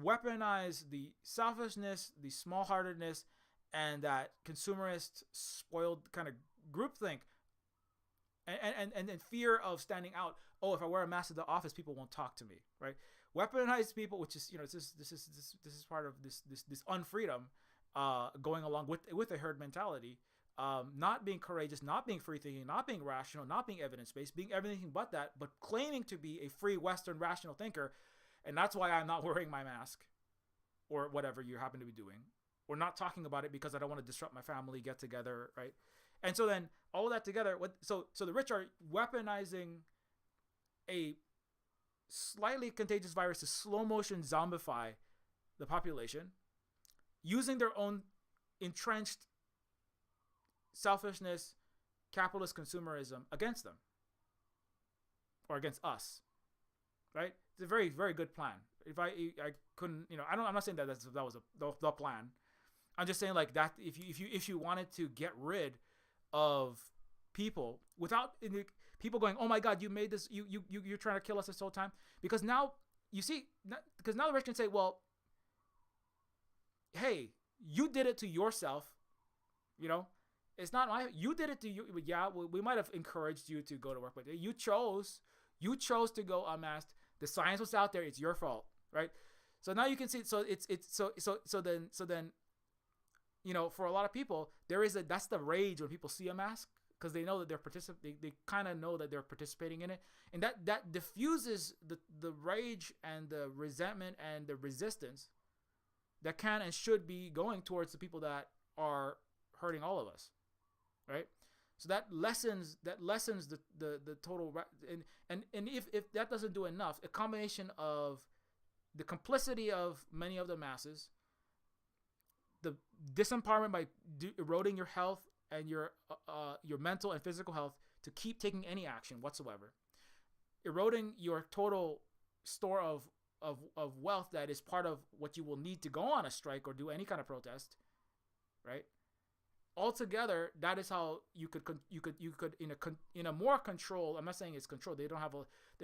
weaponize the selfishness, the small-heartedness, and that consumerist, spoiled kind of groupthink, and fear of standing out. Oh, if I wear a mask at the office, people won't talk to me, right? Weaponize people, which is this is part of this unfreedom, going along with the herd mentality, not being courageous, not being free thinking, not being rational, not being evidence based, being everything but that, but claiming to be a free Western rational thinker. And that's why I'm not wearing my mask or whatever you happen to be doing, or not talking about it because I don't want to disrupt my family get together, right? And so then all of that together, so the rich are weaponizing a slightly contagious virus to slow motion zombify the population, using their own entrenched selfishness, capitalist consumerism against them or against us, right? It's a very, very good plan. If I couldn't, I'm not saying that that was the plan. I'm just saying like that if you wanted to get rid of people without people going, oh my God, you made this, you're trying to kill us this whole time, because now the rich can say, well, hey, you did it to yourself, it's not you did it to you. Yeah, we might have encouraged you to go to work, but you chose to go unmasked. The science was out there. It's your fault, right? So now you can see. So then, for a lot of people, that's the rage when people see a mask, because they know that they kind of know that they're participating in it, and that diffuses the rage and the resentment and the resistance that can and should be going towards the people that are hurting all of us, right? So that lessens the total, and if that doesn't do enough, a combination of the complicity of many of the masses, the disempowerment by eroding your health and your mental and physical health to keep taking any action whatsoever, eroding your total store of wealth that is part of what you will need to go on a strike or do any kind of protest, right? Altogether, that is how you could in a more control. I'm not saying it's control. They're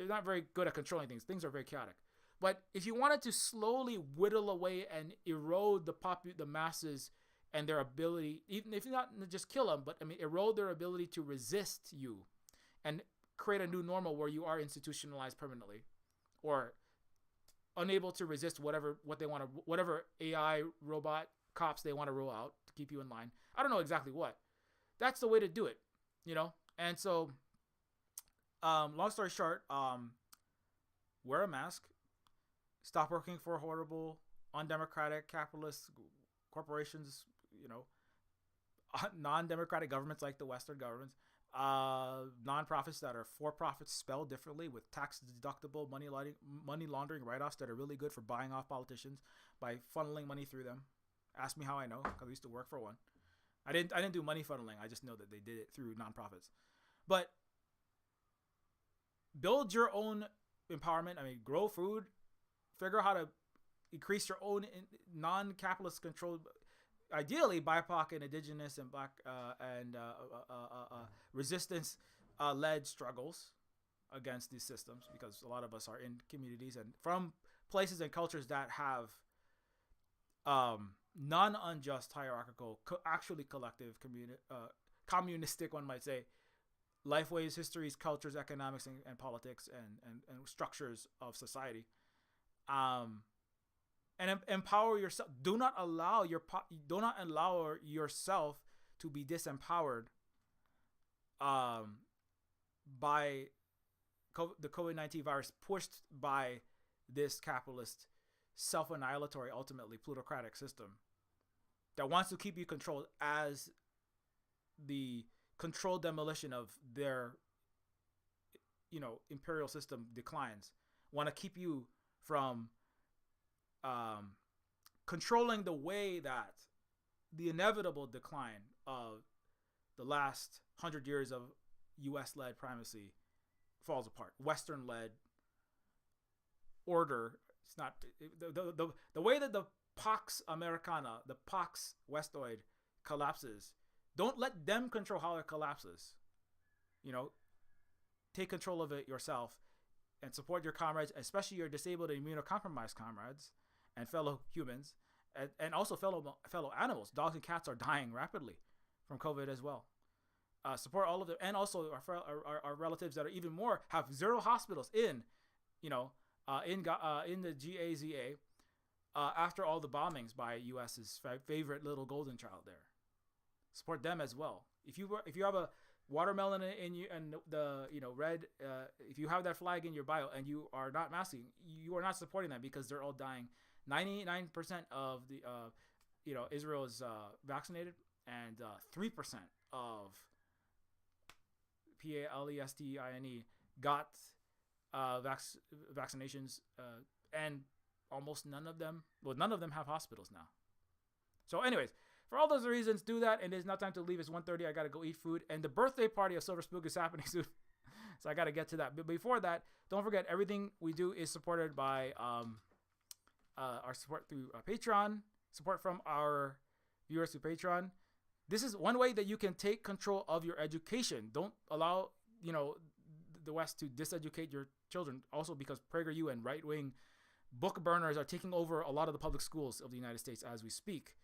not very good at controlling things. Things are very chaotic. But if you wanted to slowly whittle away and erode the masses and their ability, even if you not just kill them, but I mean erode their ability to resist you, and create a new normal where you are institutionalized permanently, or unable to resist whatever AI robot cops they want to roll out to keep you in line. I don't know exactly what. That's the way to do it, you know? And so, long story short, wear a mask, stop working for horrible, undemocratic, capitalist corporations, you know, non-democratic governments like the Western governments, non-profits that are for-profits spelled differently with tax-deductible money laundering write-offs that are really good for buying off politicians by funneling money through them. Ask me how I know, because I used to work for one. I didn't do money funneling. I just know that they did it through nonprofits. But build your own empowerment. I mean, grow food. Figure out how to increase your own non-capitalist controlled, ideally BIPOC and indigenous and black resistance led struggles against these systems, because a lot of us are in communities and from places and cultures that have non-unjust hierarchical, actually collective communistic, one might say, lifeways, histories, cultures, economics, and politics and structures of society. And empower yourself. Do not allow yourself to be disempowered by the COVID-19 virus, pushed by this capitalist, self-annihilatory, ultimately plutocratic system that wants to keep you controlled as the controlled demolition of their, imperial system declines. Want to keep you from controlling the way that the inevitable decline of the last 100 years of U.S.-led primacy falls apart. Western-led order. It's not the way that the Pax Americana, the Pax Westoid collapses. Don't let them control how it collapses. Take control of it yourself and support your comrades, especially your disabled and immunocompromised comrades and fellow humans, and also fellow animals. Dogs and cats are dying rapidly from COVID as well. Support all of them, and also our relatives that are even more, have zero hospitals in the GAZA after all the bombings by US's favorite little golden child there. Support them as well. If you have a watermelon in you and the red, if you have that flag in your bio and you are not masking, you are not supporting them, because they're all dying. 99% of the Israel is vaccinated, and 3% of Palestine got vaccinations, and almost none of them have hospitals now. So anyways, for all those reasons, do that. And it's not time to leave. It's 1:30. I got to go eat food. And the birthday party of Silver Spook is happening soon. So I got to get to that. But before that, don't forget, everything we do is supported by our support through Patreon, support from our viewers through Patreon. This is one way that you can take control of your education. Don't allow, the West to diseducate your children. Also, because PragerU and right-wing book burners are taking over a lot of the public schools of the United States as we speak.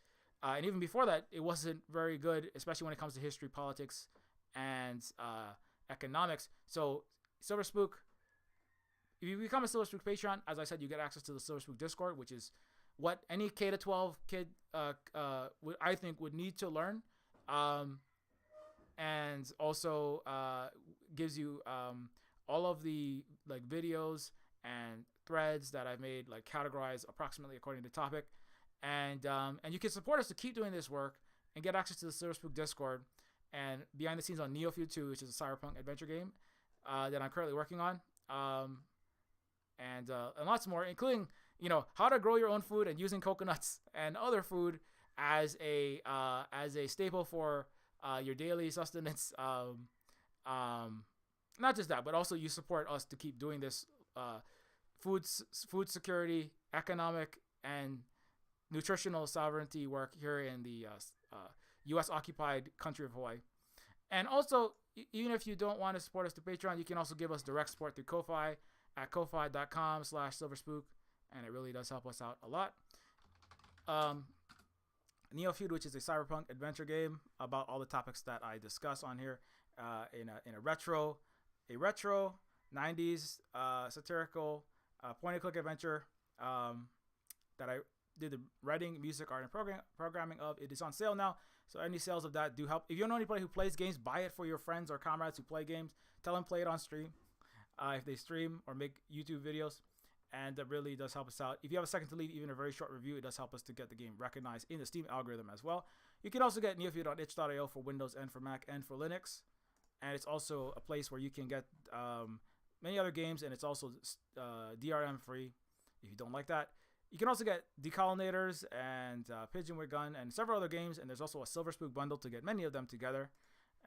And even before that, it wasn't very good, especially when it comes to history, politics, and economics. So Silver Spook, if you become a Silver Spook Patreon, as I said, you get access to the Silver Spook Discord, which is what any K-12 kid I think would need to learn. and also gives you all of the like videos and threads that I've made, like categorized approximately according to topic, and you can support us to keep doing this work and get access to the Silverspook Discord and behind the scenes on Neofeud 2, which is a cyberpunk adventure game that I'm currently working on, and lots more, including how to grow your own food and using coconuts and other food as a staple for your daily sustenance. Not just that, but also you support us to keep doing this food security, economic, and nutritional sovereignty work here in the U.S. occupied country of Hawaii. And also, even if you don't want to support us to Patreon, you can also give us direct support through Ko-Fi at ko-fi.com/silverspook, and it really does help us out a lot. Neofeud, which is a cyberpunk adventure game about all the topics that I discuss on here, in a retro 90s satirical point-and-click adventure that I did the writing, music, art, and programming of. It is on sale now, so any sales of that do help. If you don't know anybody who plays games, buy it for your friends or comrades who play games. Tell them play it on stream if they stream or make YouTube videos, and that really does help us out. If you have a second to leave even a very short review, it does help us to get the game recognized in the Steam algorithm as well. You can also get Neofeud on itch.io for Windows and for Mac and for Linux, and it's also a place where you can get many other games, and it's also DRM free if you don't like that. You can also get Decolonators and Pigeonwing Gun and several other games, and there's also a Silverspook bundle to get many of them together.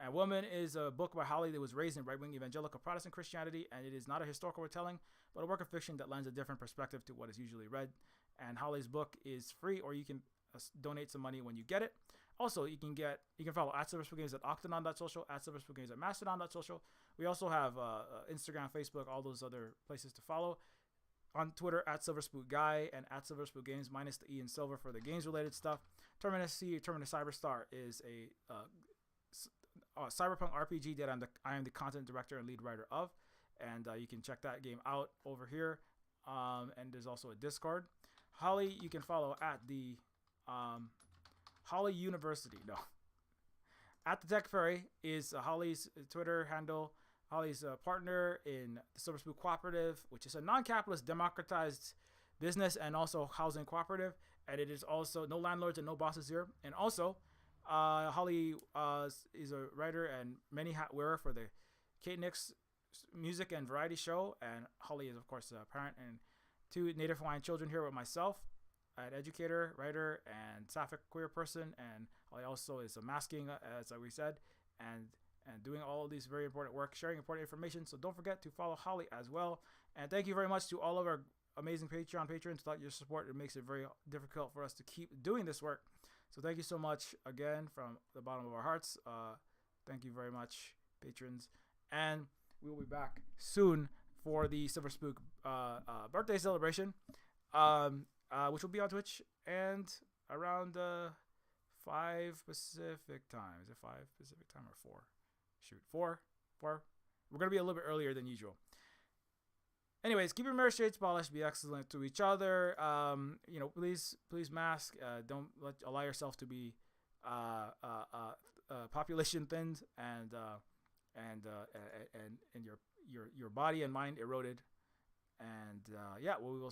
And Woman is a book by Holly that was raised in right-wing evangelical Protestant Christianity, and it is not a historical retelling, but a work of fiction that lends a different perspective to what is usually read. And Holly's book is free, or you can donate some money when you get it. Also, you can follow at Silverspook Games at octanon.social, at Silverspook Games at mastodon.social. We also have Instagram, Facebook, all those other places to follow. On Twitter, at Silverspook Guy and at Silverspook Games, minus the E in silver for the games-related stuff. Terminus Cyberstar is a cyberpunk RPG that I am the content director and lead writer of, and you can check that game out over here. And there's also a Discord. Holly, you can follow at the Holly University. No, at the Tech Fairy is Holly's Twitter handle. Holly's a partner in the Silverspook Cooperative, which is a non-capitalist, democratized business and also housing cooperative. And it is also no landlords and no bosses here. And also, Holly is a writer and many hat wearer for the Kate Nix music and variety show. And Holly is, of course, a parent and 2 Native Hawaiian children here with myself, an educator, writer, and sapphic queer person. And Holly also is a masking, as we said, and doing all of these very important work, sharing important information. So don't forget to follow Holly as well. And thank you very much to all of our amazing Patreon patrons. Without your support, it makes it very difficult for us to keep doing this work. So thank you so much again from the bottom of our hearts. Thank you very much, patrons. And we will be back soon for the Silverspook birthday celebration, which will be on Twitch and around 5 Pacific time. Is it 5 Pacific time or 4? Shoot, 4. We're going to be a little bit earlier than usual. Anyways, keep your mirror shades polished. Be excellent to each other. Please mask. Don't allow yourself to be population thinned and your body and mind eroded. And we will